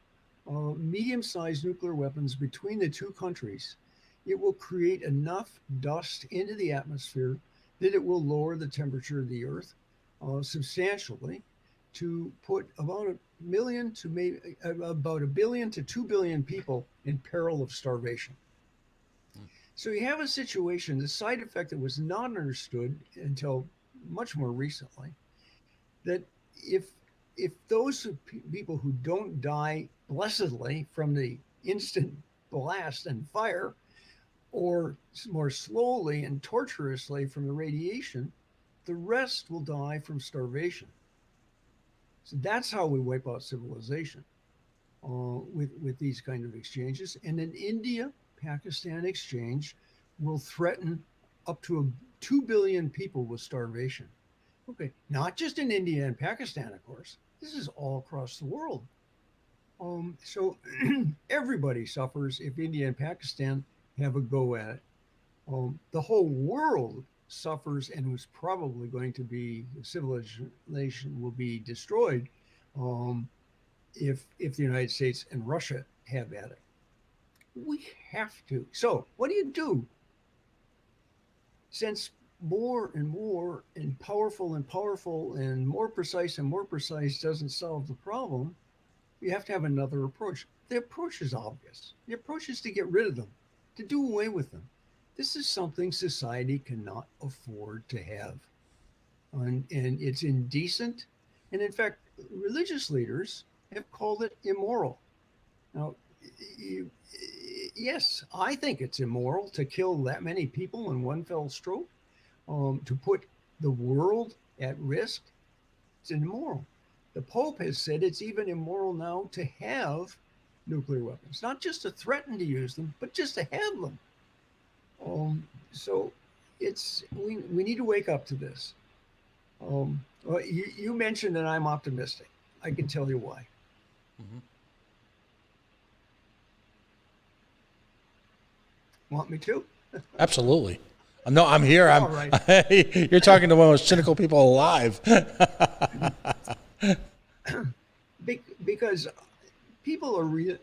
Speaker 2: medium sized nuclear weapons between the two countries, it will create enough dust into the atmosphere that it will lower the temperature of the Earth substantially to put about a million to maybe about a billion to 2 billion people in peril of starvation. So you have a situation, the side effect that was not understood until much more recently, that if those people who don't die blessedly from the instant blast and fire, or more slowly and torturously from the radiation, the rest will die from starvation. So that's how we wipe out civilization with these kind of exchanges. And an India Pakistan exchange will threaten up to 2 billion people with starvation. Okay, not just in India and Pakistan, of course. This is all across the world. So everybody suffers if India and Pakistan have a go at it. The whole world suffers and was probably going to be civilization will be destroyed if the United States and Russia have at it. We have to. So what do? Since more and powerful and more precise doesn't solve the problem, you have to have another approach. The approach is obvious. The approach is to get rid of them, to do away with them. This is something society cannot afford to have. And it's indecent. And in fact, religious leaders have called it immoral. Now, you, yes, I think it's immoral to kill that many people in one fell stroke, to put the world at risk. It's immoral. The Pope has said it's even immoral now to have nuclear weapons, not just to threaten to use them, but just to have them. So we need to wake up to this. Well, you mentioned that I'm optimistic. I can tell you why.
Speaker 1: Mm-hmm.
Speaker 2: Want me to?
Speaker 1: Absolutely. No, I'm here.
Speaker 2: All right.
Speaker 1: You're talking to one of the most cynical people alive.
Speaker 2: Because people are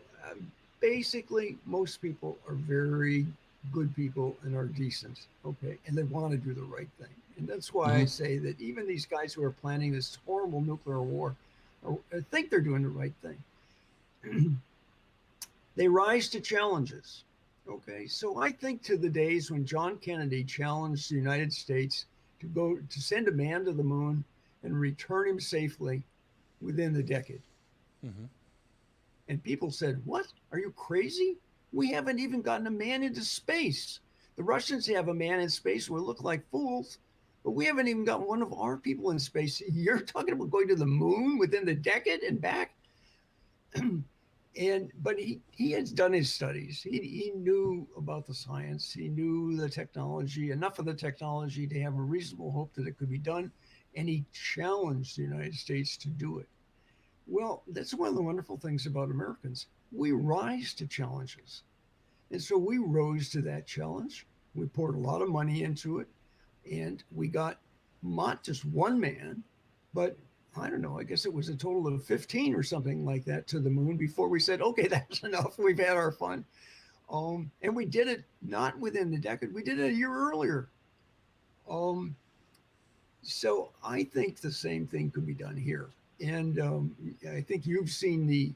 Speaker 2: basically, most people are very good people and are decent, okay, and they want to do the right thing. And that's why I
Speaker 1: Mm-hmm.
Speaker 2: say that even these guys who are planning this horrible nuclear war think they're doing the right thing. They rise to challenges. Okay, so I think to the days when John Kennedy challenged the United States to send a man to the moon and return him safely within the decade.
Speaker 1: Mm-hmm.
Speaker 2: And people said, "What? Are you crazy? We haven't even gotten a man into space. The Russians have a man in space. We look like fools, but we haven't even got one of our people in space. You're talking about going to the moon within the decade and back?" But he has done his studies. He knew about the science. He knew the technology, enough of the technology to have a reasonable hope that it could be done, and he challenged the United States to do it. Well, that's one of the wonderful things about Americans. We rise to challenges. And so we rose to that challenge. We poured a lot of money into it, and we got not just one man, but I don't know, I guess it was a total of 15 or something like that to the moon before we said, okay, that's enough. We've had our fun. And we did it not within the decade, we did it a year earlier. Um, so I think the same thing could be done here. And I think you've seen the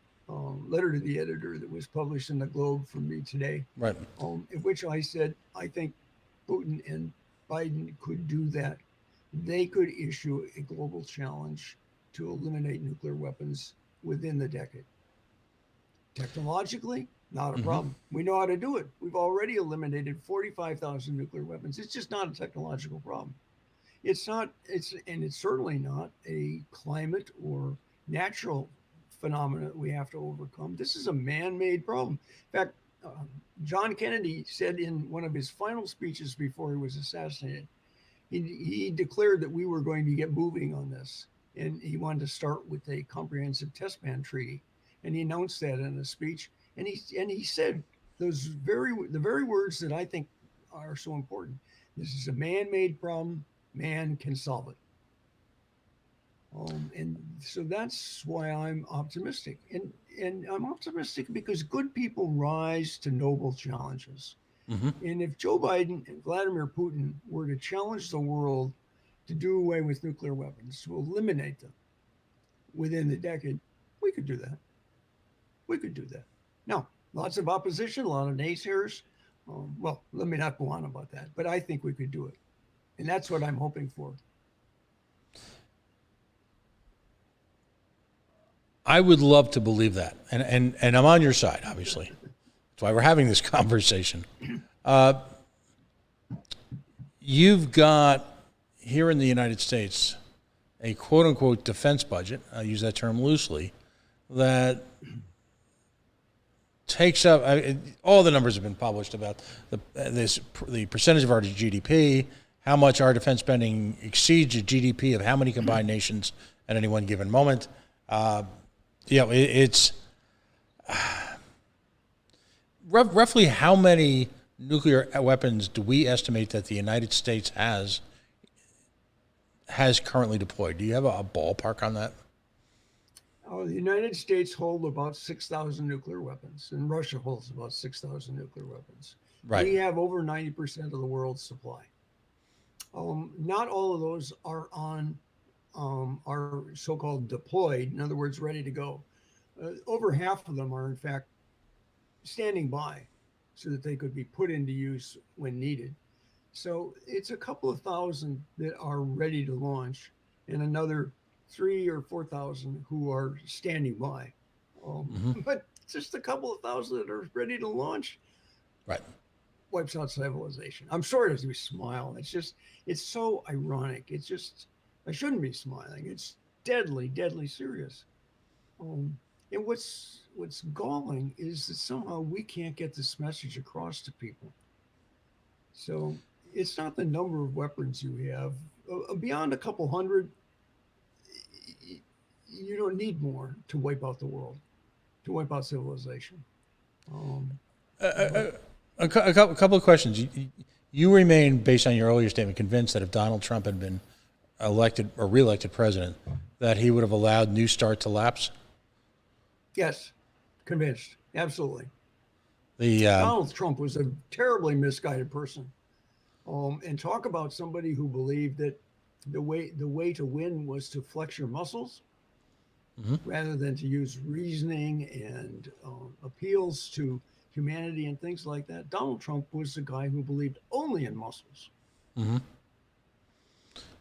Speaker 2: letter to the editor that was published in the Globe from me today,
Speaker 1: Right.
Speaker 2: in which I said, I think Putin and Biden could do that. They could issue a global challenge to eliminate nuclear weapons within the decade. Technologically, not a
Speaker 1: Mm-hmm.
Speaker 2: problem. We know how to do it. We've already eliminated 45,000 nuclear weapons. It's just not a technological problem. It's not, and it's certainly not a climate or natural phenomena that we have to overcome. This is a man made problem. In fact, John Kennedy said in one of his final speeches before he was assassinated, he declared that we were going to get moving on this. And he wanted to start with a comprehensive test ban treaty. And he announced that in a speech. And he said the very words that I think are so important. This is a man-made problem. Man can solve it. And so that's why I'm optimistic. And I'm optimistic because good people rise to noble challenges.
Speaker 1: Hmm.
Speaker 2: And if Joe Biden and Vladimir Putin were to challenge the world to do away with nuclear weapons, to eliminate them within the decade, we could do that. We could do that. Now, lots of opposition, a lot of naysayers. Well, let me not go on about that, but I think we could do it. And that's what I'm hoping for.
Speaker 1: I would love to believe that, and I'm on your side, obviously. That's why we're having this conversation. You've got here in the United States a quote-unquote defense budget, I use that term loosely, that takes up, all the numbers have been published about the percentage of our GDP, how much our defense spending exceeds the GDP of how many combined nations at any one given moment. It's roughly how many nuclear weapons do we estimate that the United States has currently deployed? Do you have a ballpark on that?
Speaker 2: The United States hold about 6,000 nuclear weapons, and Russia holds about 6,000 nuclear weapons.
Speaker 1: Right.
Speaker 2: We have over 90% of the world's supply. Not all of those are on are so-called deployed, in other words, ready to go. Over half of them are, in fact, standing by so that they could be put into use when needed. So it's a couple of thousand that are ready to launch, and another 3,000 or 4,000 who are standing by. But just a couple of thousand that are ready to launch,
Speaker 1: right,
Speaker 2: wipes out civilization. I'm sorry to be smiling. It's so ironic. It's just, I shouldn't be smiling. It's deadly, deadly serious. And what's galling is that somehow we can't get this message across to people. So it's not the number of weapons you have. Beyond a couple hundred, you don't need more to wipe out the world, to wipe out civilization.
Speaker 1: A couple of questions. You remain, based on your earlier statement, convinced that if Donald Trump had been elected or reelected president, that he would have allowed New START to lapse?
Speaker 2: Yes, convinced. Absolutely.
Speaker 1: The
Speaker 2: Donald Trump was a terribly misguided person. And talk about somebody who believed that the way to win was to flex your muscles rather than to use reasoning and appeals to humanity and things like that. Donald Trump was the guy who believed only in muscles.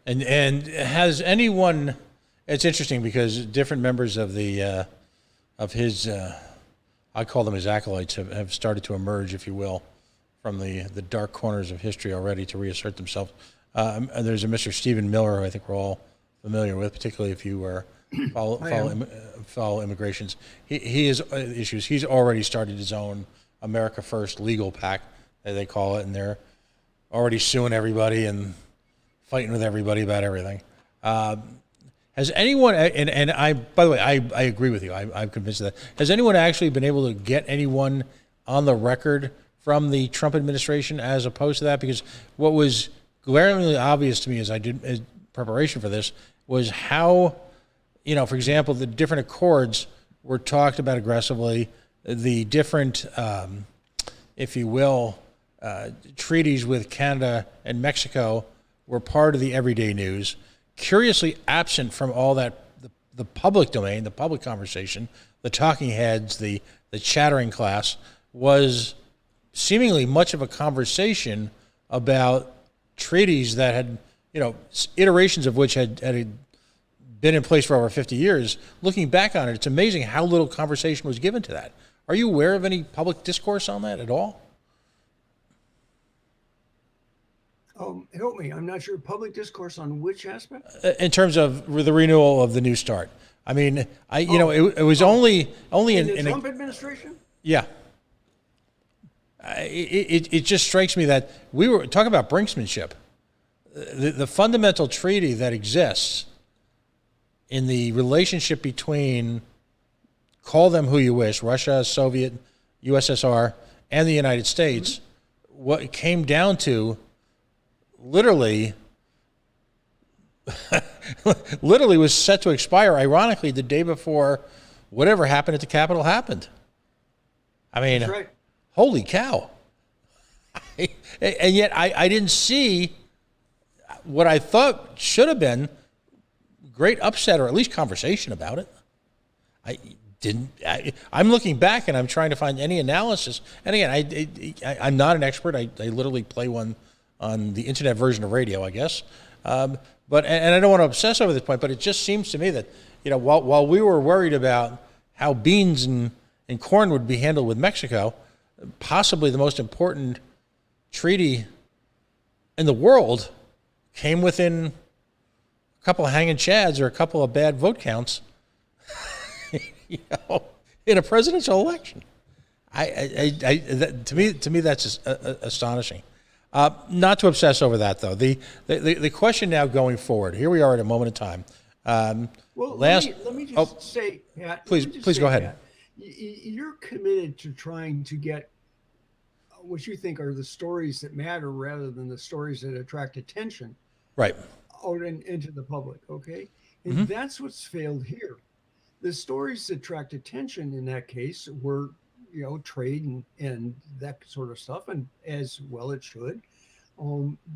Speaker 1: And has anyone? It's interesting because different members of the of his, I call them his acolytes, have started to emerge, if you will, from the dark corners of history already to reassert themselves. There's a Mr. Stephen Miller, who I think we're all familiar with, particularly if you were follow immigrations. He has issues. He's already started his own America First legal pack, as they call it, and they're already suing everybody and fighting with everybody about everything. Has anyone, and I, by the way, I agree with you. I'm convinced of that. Has anyone actually been able to get anyone on the record from the Trump administration as opposed to that? Because what was glaringly obvious to me as I did as preparation for this was how, for example, the different accords were talked about aggressively, the different, if you will, treaties with Canada and Mexico were part of the everyday news. Curiously absent from all that, the public domain, the public conversation, the talking heads, the chattering class, was seemingly much of a conversation about treaties that had, iterations of which had been in place for over 50 years. Looking back on it, it's amazing how little conversation was given to that. Are you aware of any public discourse on that at all?
Speaker 2: Help me. I'm not sure. Public discourse on which aspect?
Speaker 1: In terms of the renewal of the New START. I mean, it was only
Speaker 2: in the Trump administration?
Speaker 1: Yeah. It just strikes me that we were talking about brinksmanship. The fundamental treaty that exists in the relationship between, call them who you wish, Russia, Soviet, USSR, and the United States, what it came down to literally, literally was set to expire, ironically, the day before whatever happened at the Capitol happened. I mean,
Speaker 2: That's right.
Speaker 1: holy cow. And yet I didn't see what I thought should have been great upset or at least conversation about it. I didn't. I'm looking back and I'm trying to find any analysis. And again, I'm not an expert. I literally play one on the internet version of radio, I guess. But I don't want to obsess over this point, but it just seems to me that, you know, while we were worried about how beans and corn would be handled with Mexico, possibly the most important treaty in the world came within a couple of hanging chads or a couple of bad vote counts, you know, in a presidential election. To me, that's just astonishing. Not to obsess over that, though. The question now going forward. Here we are at a moment in time.
Speaker 2: Well, let me just say, Pat.
Speaker 1: Please go ahead.
Speaker 2: Pat, you're committed to trying to get what you think are the stories that matter rather than the stories that attract attention,
Speaker 1: right,
Speaker 2: out into the public. Okay, and that's what's failed here. The stories that attract attention in that case were, you know, trade and that sort of stuff, and as well it should.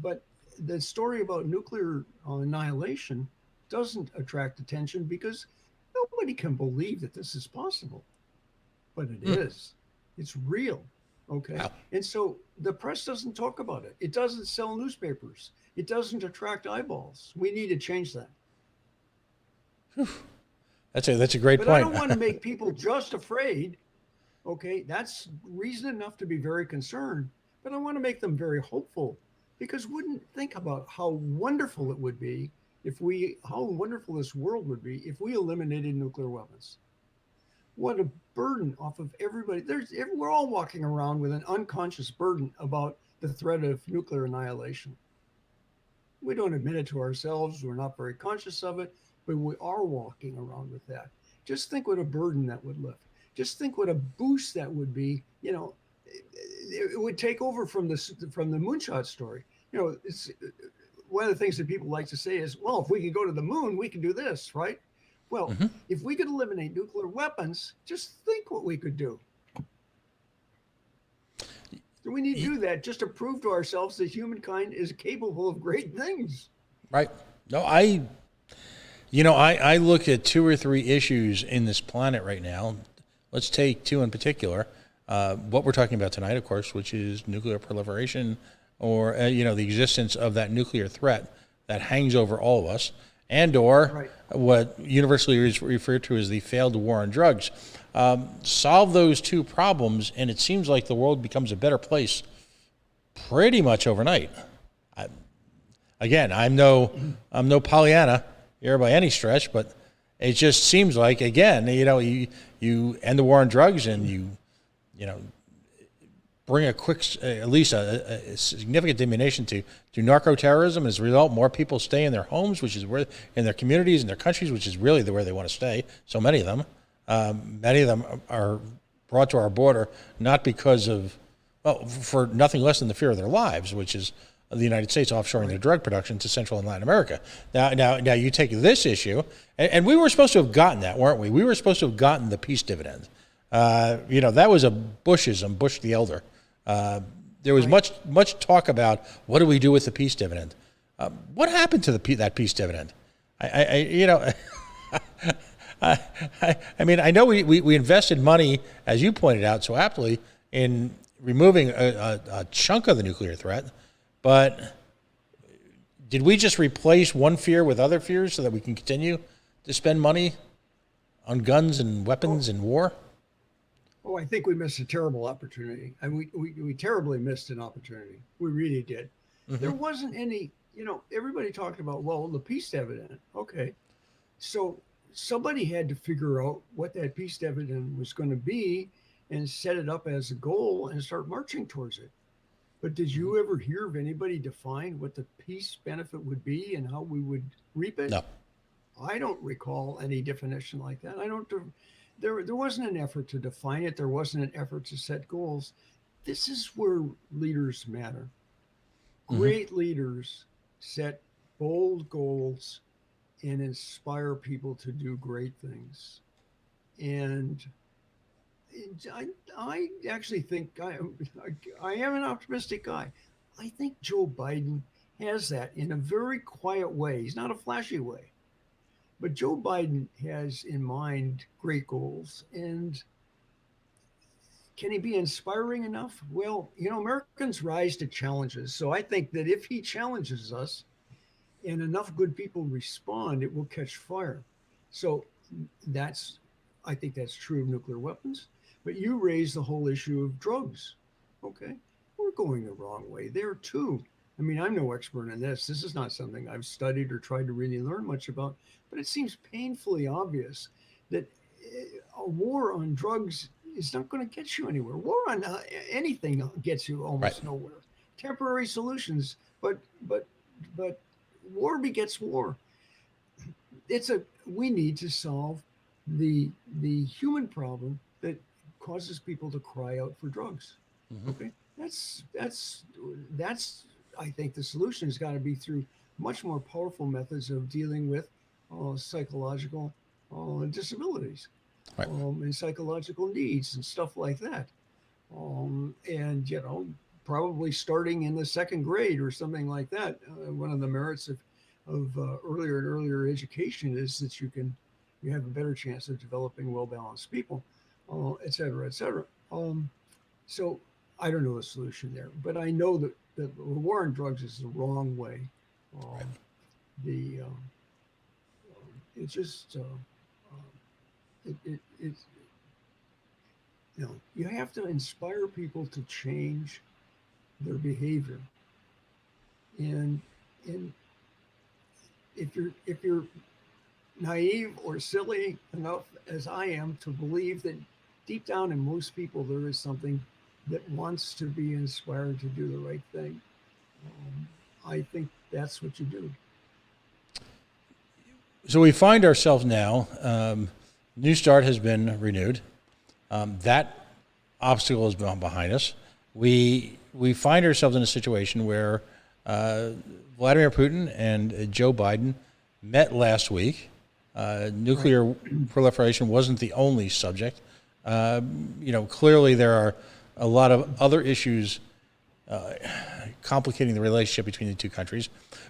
Speaker 2: But the story about nuclear annihilation doesn't attract attention because nobody can believe that this is possible. But it is. It's real. Okay.
Speaker 1: Wow.
Speaker 2: And so the press doesn't talk about it. It doesn't sell newspapers. It doesn't attract eyeballs. We need to change that.
Speaker 1: That's a great
Speaker 2: But
Speaker 1: point.
Speaker 2: I don't want to make people just afraid. Okay, that's reason enough to be very concerned, but I want to make them very hopeful because wouldn't think about how wonderful it would be how wonderful this world would be if we eliminated nuclear weapons. What a burden off of everybody. We're all walking around with an unconscious burden about the threat of nuclear annihilation. We don't admit it to ourselves. We're not very conscious of it, but we are walking around with that. Just think what a burden that would lift. Just think what a boost that would be. You know, it would take over from the moonshot story. You know, it's one of the things that people like to say is, well, if we could go to the moon, we can do this, right? Well, if we could eliminate nuclear weapons, just think what we could do. So we need to do that just to prove to ourselves that humankind is capable of great things.
Speaker 1: Right. No, I look at two or three issues in this planet right now. Let's take two in particular. What we're talking about tonight, of course, which is nuclear proliferation or, the existence of that nuclear threat that hangs over all of us, and or what universally is referred to as the failed war on drugs. Solve those two problems, and it seems like the world becomes a better place pretty much overnight. I'm no Pollyanna here by any stretch, but it just seems like, again, you end the war on drugs and you bring at least a significant diminution to narco-terrorism. As a result, more people stay in their homes, which is where, in their communities, in their countries, which is really where they want to stay. So many of them are brought to our border not because of, for nothing less than the fear of their lives, which is the United States offshoring their drug production to Central and Latin America. Now you take this issue, and we were supposed to have gotten that, weren't we? We were supposed to have gotten the peace dividend. That was a Bushism, Bush the Elder. There was much talk about what do we do with the peace dividend. What happened to that peace dividend? I know we invested money, as you pointed out so aptly, in removing a chunk of the nuclear threat, but did we just replace one fear with other fears so that we can continue to spend money on guns and weapons and war?
Speaker 2: Oh, I think we missed a terrible opportunity. And we terribly missed an opportunity. We really did. There wasn't any, everybody talked about, the peace dividend. Okay. So somebody had to figure out what that peace dividend was going to be and set it up as a goal and start marching towards it. But did you ever hear of anybody define what the peace benefit would be and how we would reap it?
Speaker 1: No.
Speaker 2: I don't recall any definition like that. There wasn't an effort to define it. There wasn't an effort to set goals. This is where leaders matter.
Speaker 1: Hmm.
Speaker 2: Great leaders set bold goals and inspire people to do great things. And I, I actually think I am an optimistic guy. I think Joe Biden has that in a very quiet way. He's not a flashy way, but Joe Biden has in mind great goals. And can he be inspiring enough? Well, Americans rise to challenges. So I think that if he challenges us and enough good people respond, it will catch fire. So that's, I think that's true of nuclear weapons. But you raise the whole issue of drugs. Okay, we're going the wrong way there too. I mean, I'm no expert in this. This is not something I've studied or tried to really learn much about, but it seems painfully obvious that a war on drugs is not going to get you anywhere. War on anything gets you
Speaker 1: Right.
Speaker 2: almost nowhere. Temporary solutions, but war begets war. We need to solve the human problem that causes people to cry out for drugs.
Speaker 1: Hmm.
Speaker 2: Okay, that's I think the solution has got to be through much more powerful methods of dealing with psychological disabilities
Speaker 1: Right.
Speaker 2: and psychological needs and stuff like that. And probably starting in the second grade or something like that. One of the merits of earlier and earlier education is that you have a better chance of developing well balanced people, et cetera, et cetera. So I don't know the solution there, but I know that the war on drugs is the wrong way.
Speaker 1: Right.
Speaker 2: Um, the It's just it's you have to inspire people to change their behavior, and and if you're naive or silly enough as I am to believe that deep down in most people there is something that wants to be inspired to do the right thing, I think that's what you do.
Speaker 1: So we find ourselves now. New Start has been renewed. That obstacle has been behind us. We find ourselves in a situation where Vladimir Putin and Joe Biden met last week.
Speaker 2: Right.
Speaker 1: Nuclear proliferation wasn't the only subject. Clearly there are a lot of other issues complicating the relationship between the two countries.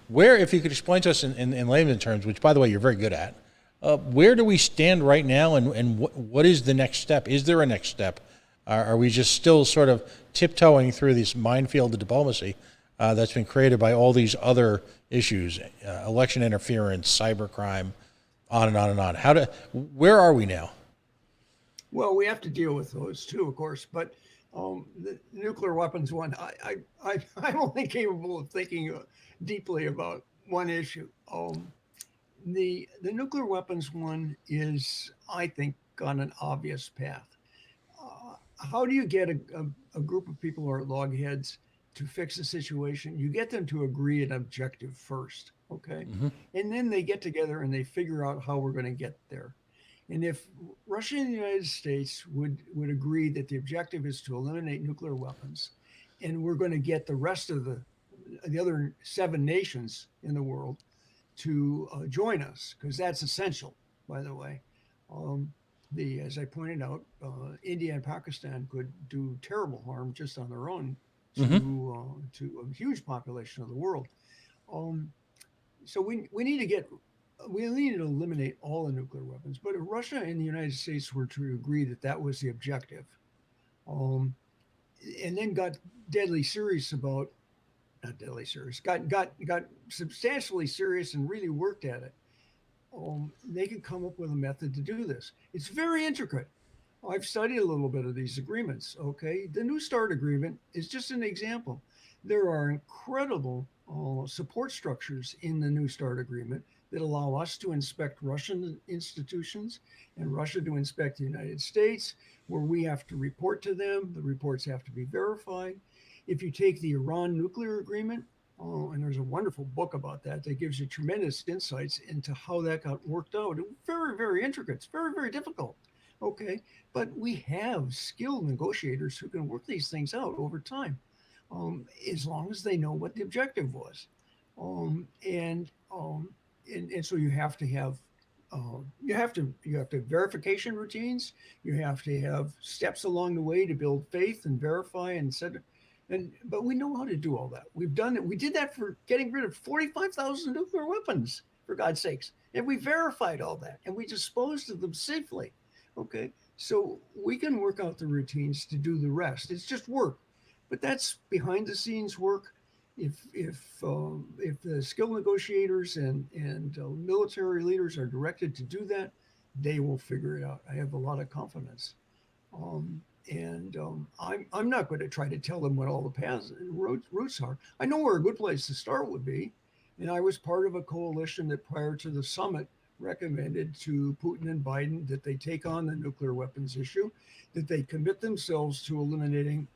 Speaker 1: Where, if you could explain to us in layman terms, which by the way you're very good at, where do we stand right now, and what is the next step? Is there a next step? Are we just still sort of tiptoeing through this minefield of diplomacy that's been created by all these other issues, election interference, cybercrime, on and on and on? Where are we now?
Speaker 2: Well, we have to deal with those too, of course. But the nuclear weapons one, I'm only capable of thinking deeply about one issue. The nuclear weapons one is, I think, on an obvious path. How do you get a group of people who are logheads to fix a situation? You get them to agree an objective first, okay?
Speaker 1: Hmm.
Speaker 2: And then they get together and they figure out how we're going to get there. And if Russia and the United States would agree that the objective is to eliminate nuclear weapons, and we're going to get the rest of the other seven nations in the world to join us, because that's essential, by the way. Um, as I pointed out, India and Pakistan could do terrible harm just on their own
Speaker 1: Hmm.
Speaker 2: to a huge population of the world. Um, so we need to we need to eliminate all the nuclear weapons. But if Russia and the United States were to agree that that was the objective, um, and then got deadly serious about not deadly serious, got substantially serious and really worked at it, they could come up with a method to do this. It's very intricate. I've studied a little bit of these agreements. Okay, the New START agreement is just an example. There are incredible support structures in the New START agreement that allow us to inspect Russian institutions and Russia to inspect the United States, where we have to report to them. The reports have to be verified. If you take the Iran nuclear agreement, and there's a wonderful book about that that gives you tremendous insights into how that got worked out. Very, very intricate. It's very, very difficult. Okay. But we have skilled negotiators who can work these things out over time. as long as they know what the objective was. Um, and, um, and so you have to have verification routines. You have to have steps along the way to build faith and verify and set. And but we know how to do all that. We've done it. We did that for getting rid of 45,000 nuclear weapons, for God's sakes, and we verified all that, and we disposed of them safely. Okay, so we can work out the routines to do the rest. It's just work, but that's behind the scenes work. If the skilled negotiators and military leaders are directed to do that, they will figure it out. I have a lot of confidence. I'm not going to try to tell them what all the paths and routes are. I know where a good place to start would be, and I was part of a coalition that prior to the summit recommended to Putin and Biden that they take on the nuclear weapons issue, that they commit themselves to eliminating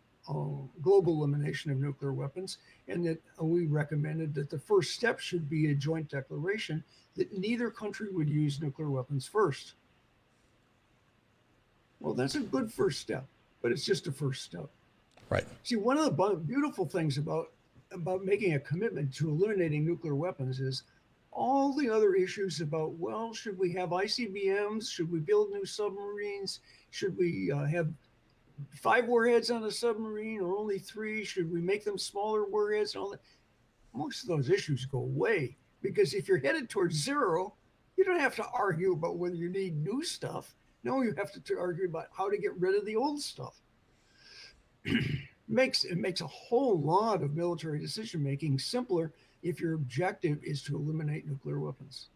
Speaker 2: global elimination of nuclear weapons, and that we recommended that the first step should be a joint declaration that neither country would use nuclear weapons first. Well, that's a good first step, but it's just a first step.
Speaker 1: Right.
Speaker 2: See, one of the beautiful things about making a commitment to eliminating nuclear weapons is all the other issues about, well, should we have ICBMs? Should we build new submarines? Should we have 5 warheads on a submarine or only 3? Should we make them smaller warheads and all that? Most of those issues go away because if you're headed towards zero, you don't have to argue about whether you need new stuff. No, you have to argue about how to get rid of the old stuff. It makes a whole lot of military decision making simpler if your objective is to eliminate nuclear weapons.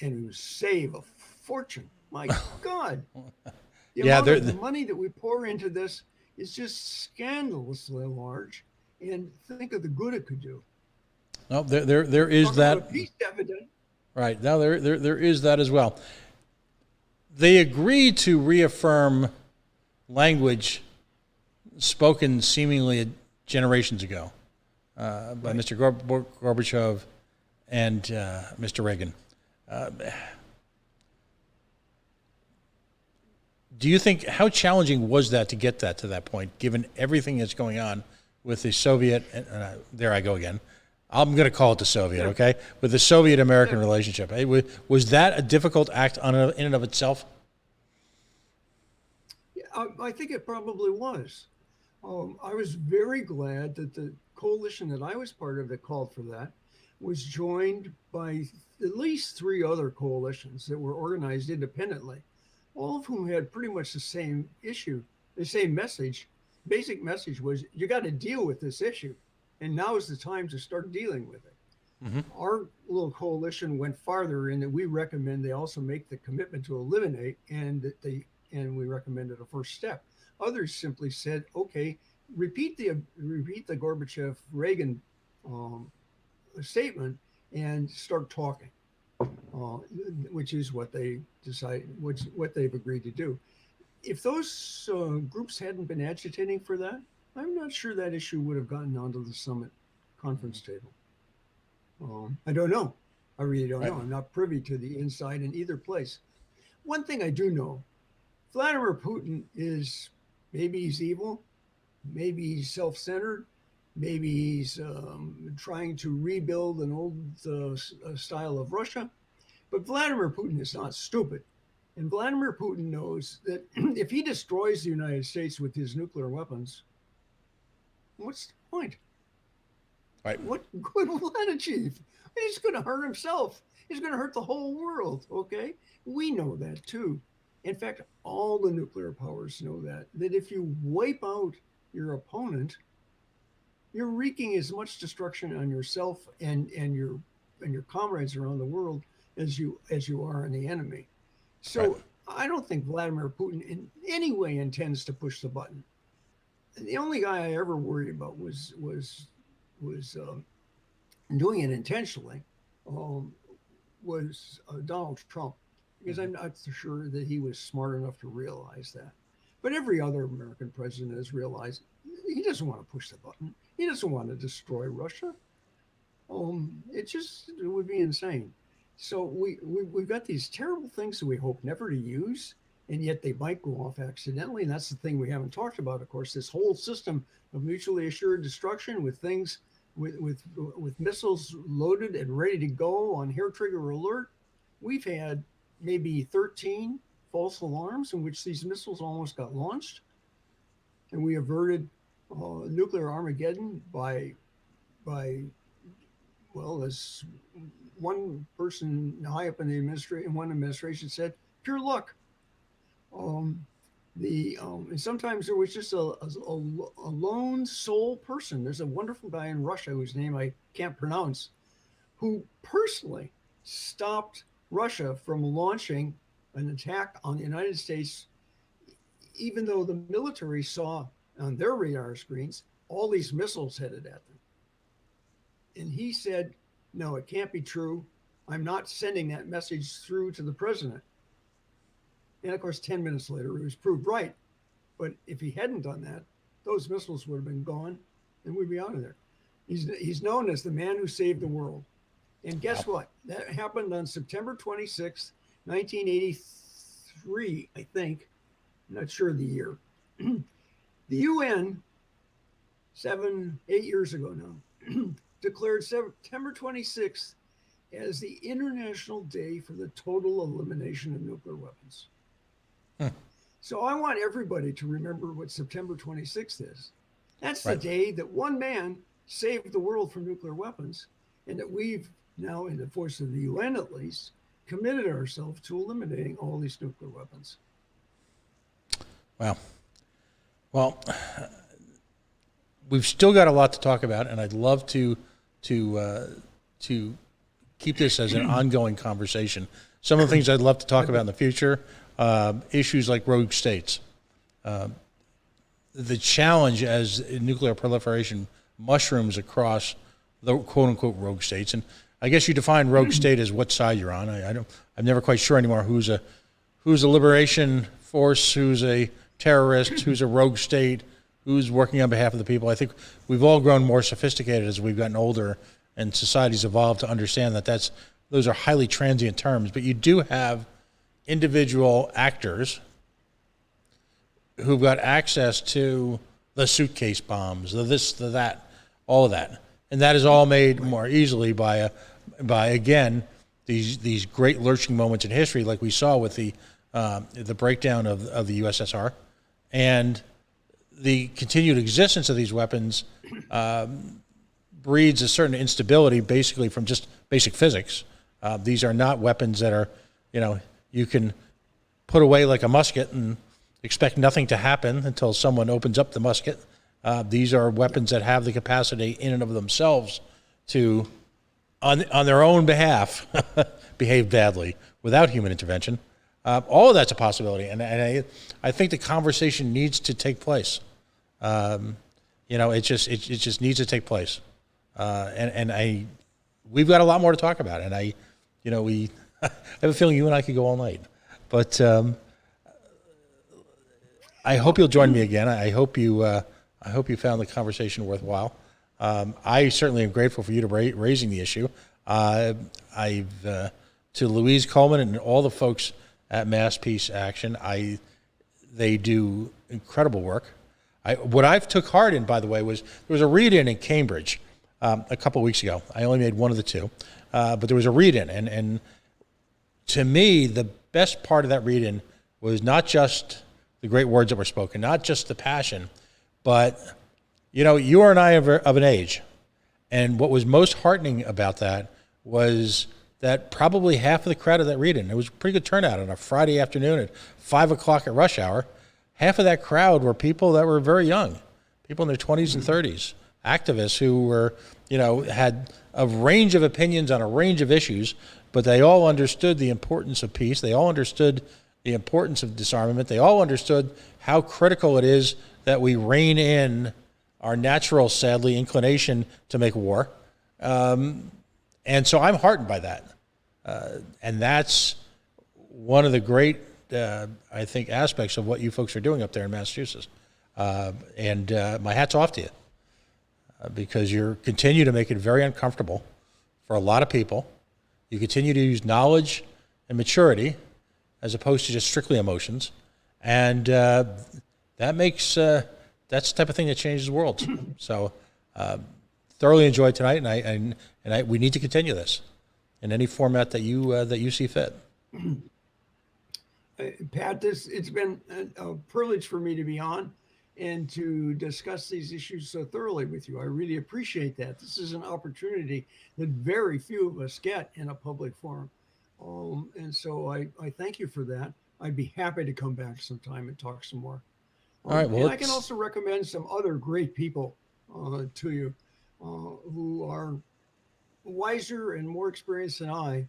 Speaker 2: And it would save a fortune. My God. The
Speaker 1: Yeah,
Speaker 2: amount of money that we pour into this is just scandalously large. And think of the good it could do.
Speaker 1: no, there is
Speaker 2: Talk about a
Speaker 1: that.
Speaker 2: peace dividend.
Speaker 1: Right. Now there is that as well. They agreed to reaffirm language spoken seemingly generations ago by
Speaker 2: Right.
Speaker 1: Mr. Gorbachev and Mr. Reagan. Do you think, how challenging was that to get that to that point, given everything that's going on with the Soviet, and there I go again, I'm going to call it the Soviet,
Speaker 2: Yeah.
Speaker 1: okay, with the Soviet-American
Speaker 2: Yeah.
Speaker 1: relationship. Was that a difficult act in and of itself?
Speaker 2: Yeah, I think it probably was. I was very glad that the coalition that I was part of that called for that was joined by at least 3 other coalitions that were organized independently, all of whom had pretty much the same issue, the same message. Basic message was you got to deal with this issue, and now is the time to start dealing with it.
Speaker 1: Hmm.
Speaker 2: Our little coalition went farther in that we recommend they also make the commitment to eliminate, and we recommended a first step. Others simply said, okay, repeat the Gorbachev Reagan um, statement and start talking, uh, which is what they decide, which what they've agreed to do. If those groups hadn't been agitating for that, I'm not sure that issue would have gotten onto the summit conference table. I don't know. I really don't
Speaker 1: Right.
Speaker 2: know. I'm not privy to the inside in either place. One thing I do know, Vladimir Putin is, maybe he's evil, maybe he's self-centered, maybe he's trying to rebuild an old style of Russia. But Vladimir Putin is not stupid. And Vladimir Putin knows that if he destroys the United States with his nuclear weapons, what's the point?
Speaker 1: Right.
Speaker 2: What good will that achieve? He's going to hurt himself. He's going to hurt the whole world. Okay, we know that too. In fact, all the nuclear powers know that if you wipe out your opponent, you're wreaking as much destruction on yourself and your comrades around the world as you are on the enemy.
Speaker 1: Right.
Speaker 2: So I don't think Vladimir Putin in any way intends to push the button. The only guy I ever worried about was doing it intentionally um, was Donald Trump, because
Speaker 1: Mhm.
Speaker 2: I'm not so sure that he was smart enough to realize that. But every other American president has realized he doesn't want to push the button. He doesn't want to destroy Russia. It would be insane. So we've got these terrible things that we hope never to use, and yet they might go off accidentally. And that's the thing we haven't talked about, of course, this whole system of mutually assured destruction with things with missiles loaded and ready to go on hair trigger alert. We've had maybe 13 false alarms in which these missiles almost got launched, and we averted nuclear Armageddon by well, as one person high up in the administration said, pure luck. And sometimes there was just a lone sole person. There's a wonderful guy in Russia whose name I can't pronounce, who personally stopped Russia from launching an attack on the United States, even though the military saw on their radar screens all these missiles headed at them. And he said, no, it can't be true. I'm not sending that message through to the president. And of course, 10 minutes later, it was proved right. But if he hadn't done that, those missiles would have been gone and we'd be out of there. He's known as the man who saved the world. And guess what? That happened on September 26th, 1983, I think. I'm not sure the year. The UN, 8 years ago now, declared September 26th as the International Day for the Total Elimination of Nuclear Weapons. So I want everybody to remember what September 26th is. That's the day that one man saved the world from nuclear weapons, and that we've now, in the force of the UN at least, committed ourselves to eliminating all these nuclear weapons.
Speaker 1: Wow. Well, we've still got a lot to talk about, and I'd love to keep this as an ongoing conversation. Some of the things I'd love to talk about in the future, issues like rogue states. The challenge as nuclear proliferation mushrooms across the quote-unquote rogue states, and I guess you define rogue state as what side you're on. I'm never quite sure anymore who's a liberation force, who's a terrorist, who's a rogue state, who's working on behalf of the people. I think we've all grown more sophisticated as we've gotten older, and society's evolved to understand that those are highly transient terms. But you do have individual actors who've got access to the suitcase bombs, the this, the that, all of that, and that is all made more easily by again these great lurching moments in history, like we saw with the breakdown of the USSR, and the continued existence of these weapons breeds a certain instability, basically from just basic physics. These are not weapons that are, you can put away like a musket and expect nothing to happen until someone opens up the musket. These are weapons that have the capacity in and of themselves to, on their own behalf, behave badly without human intervention. All of that's a possibility, and I think the conversation needs to take place. It just needs to take place, and we've got a lot more to talk about, and I have a feeling you and I could go all night, but I hope you'll join me again. I hope you found the conversation worthwhile. I certainly am grateful for you to raising the issue. To Louise Coleman and all the folks at Mass Peace Action, they do incredible work. What I've took heart in, by the way, was there was a read-in in Cambridge a couple of weeks ago. I only made one of the two, but there was a read-in, and to me, the best part of that read-in was not just the great words that were spoken, not just the passion, but you and I are of an age, and what was most heartening about that was that probably half of the crowd of that read-in, it was a pretty good turnout on a Friday afternoon at 5 o'clock at rush hour. Half of that crowd were people that were very young, people in their 20s and 30s, activists who were, had a range of opinions on a range of issues, but they all understood the importance of peace. They all understood the importance of disarmament. They all understood how critical it is that we rein in our natural, sadly, inclination to make war. And so I'm heartened by that. And that's one of the great, I think, aspects of what you folks are doing up there in Massachusetts. And my hat's off to you because you continue to make it very uncomfortable for a lot of people. You continue to use knowledge and maturity as opposed to just strictly emotions. And that makes, that's the type of thing that changes worlds. So thoroughly enjoyed tonight, and we need to continue this in any format that you see fit.
Speaker 2: Pat, it's been a privilege for me to be on and to discuss these issues so thoroughly with you. I really appreciate that. This is an opportunity that very few of us get in a public forum. And so I thank you for that. I'd be happy to come back sometime and talk some more.
Speaker 1: All right. Well,
Speaker 2: and I can also recommend some other great people to you who are wiser and more experienced than I,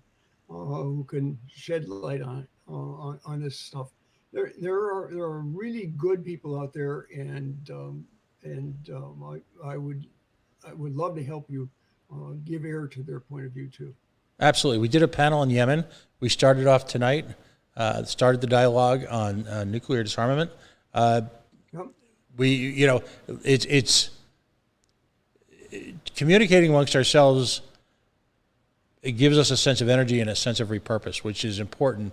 Speaker 2: who can shed light on this stuff. There are really good people out there, and I would love to help you give air to their point of view too.
Speaker 1: Absolutely. We did a panel on Yemen. We started off tonight, started the dialogue on nuclear disarmament. It's communicating amongst ourselves. It gives us a sense of energy and a sense of repurpose, which is important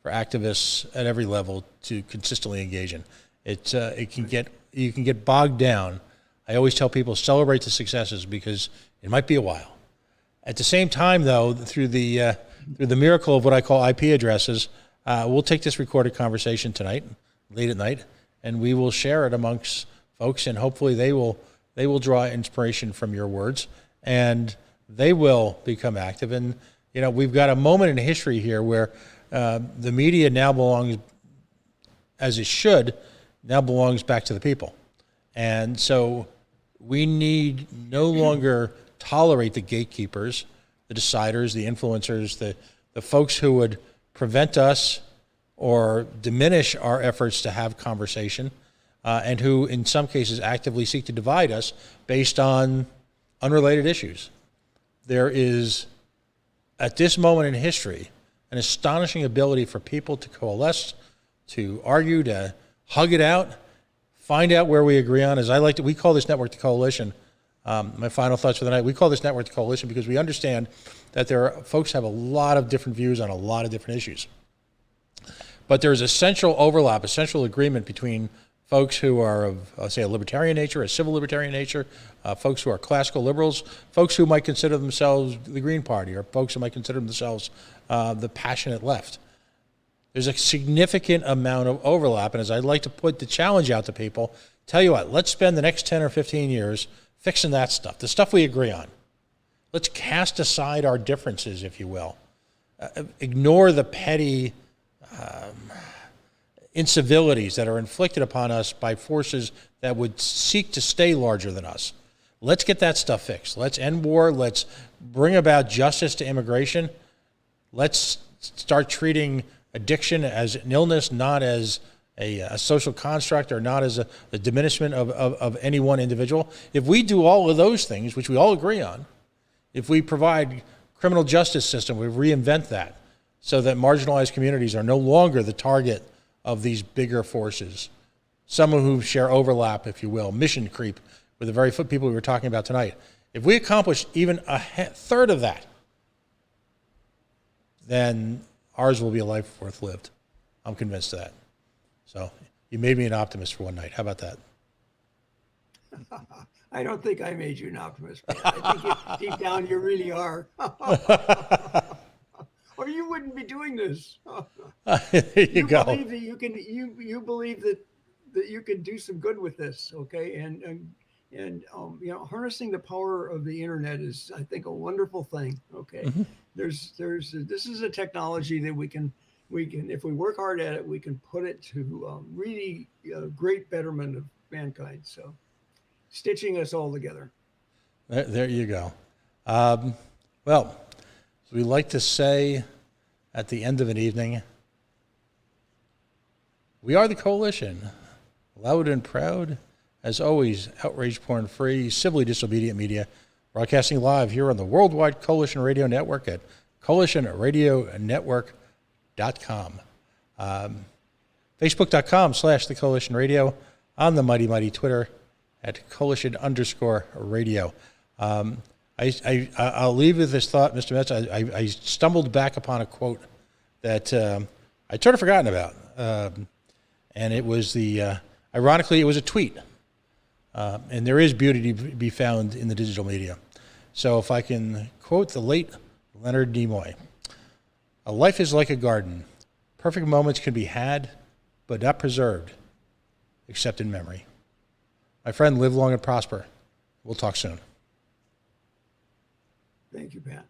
Speaker 1: for activists at every level to consistently engage in. You can get bogged down. I always tell people, celebrate the successes because it might be a while. At the same time, though, through the miracle of what I call IP addresses, we'll take this recorded conversation tonight, late at night, and we will share it amongst folks, and hopefully they will draw inspiration from your words, and they will become active. And we've got a moment in history here where the media now belongs, as it should, now belongs back to the people. And so we need no longer tolerate the gatekeepers, the deciders, the influencers, the folks who would prevent us or diminish our efforts to have conversation, and who in some cases actively seek to divide us based on unrelated issues. There is, at this moment in history, an astonishing ability for people to coalesce, to argue, to hug it out, find out where we agree on. We call this network the coalition. My final thoughts for the night, we call this network the coalition because we understand that folks have a lot of different views on a lot of different issues. But there's essential overlap, essential agreement between folks who are of, say, a libertarian nature, a civil libertarian nature, folks who are classical liberals, folks who might consider themselves the Green Party, or folks who might consider themselves the passionate left. There's a significant amount of overlap, and as I'd like to put the challenge out to people, tell you what, let's spend the next 10 or 15 years fixing that stuff, the stuff we agree on. Let's cast aside our differences, if you will. Ignore the petty incivilities that are inflicted upon us by forces that would seek to stay larger than us. Let's get that stuff fixed. Let's end war. Let's bring about justice to immigration. Let's start treating addiction as an illness, not as a social construct, or not as a diminishment of any one individual. If we do all of those things, which we all agree on, if we provide criminal justice system, we reinvent that so that marginalized communities are no longer the target of these bigger forces, some of whom share overlap, if you will, mission creep with the very people we were talking about tonight. If we accomplish even a third of that, then ours will be a life worth lived. I'm convinced of that. So you made me an optimist for one night. How about that?
Speaker 2: I don't think I made you an optimist, but I think deep down you really are. Or you wouldn't be doing this.
Speaker 1: There you go.
Speaker 2: Believe that you believe that you can do some good with this, okay? And harnessing the power of the internet is, I think, a wonderful thing. Okay, mm-hmm. This is a technology that we can, if we work hard at it, we can put it to really great betterment of mankind. So, stitching us all together.
Speaker 1: There you go. Well, as we like to say at the end of an evening, we are the coalition, loud and proud. As always, outrage porn free, civilly disobedient media, broadcasting live here on the Worldwide Coalition Radio Network at coalitionradionetwork.com. Facebook.com/The Coalition Radio, on the mighty, mighty Twitter at coalition_radio. I'll leave with this thought, Mr. Metz. I stumbled back upon a quote that I'd sort of forgotten about. And it was ironically, it was a tweet. And there is beauty to be found in the digital media. So if I can quote the late Leonard Nimoy, "A life is like a garden. Perfect moments can be had, but not preserved, except in memory." My friend, live long and prosper. We'll talk soon.
Speaker 2: Thank you, Pat.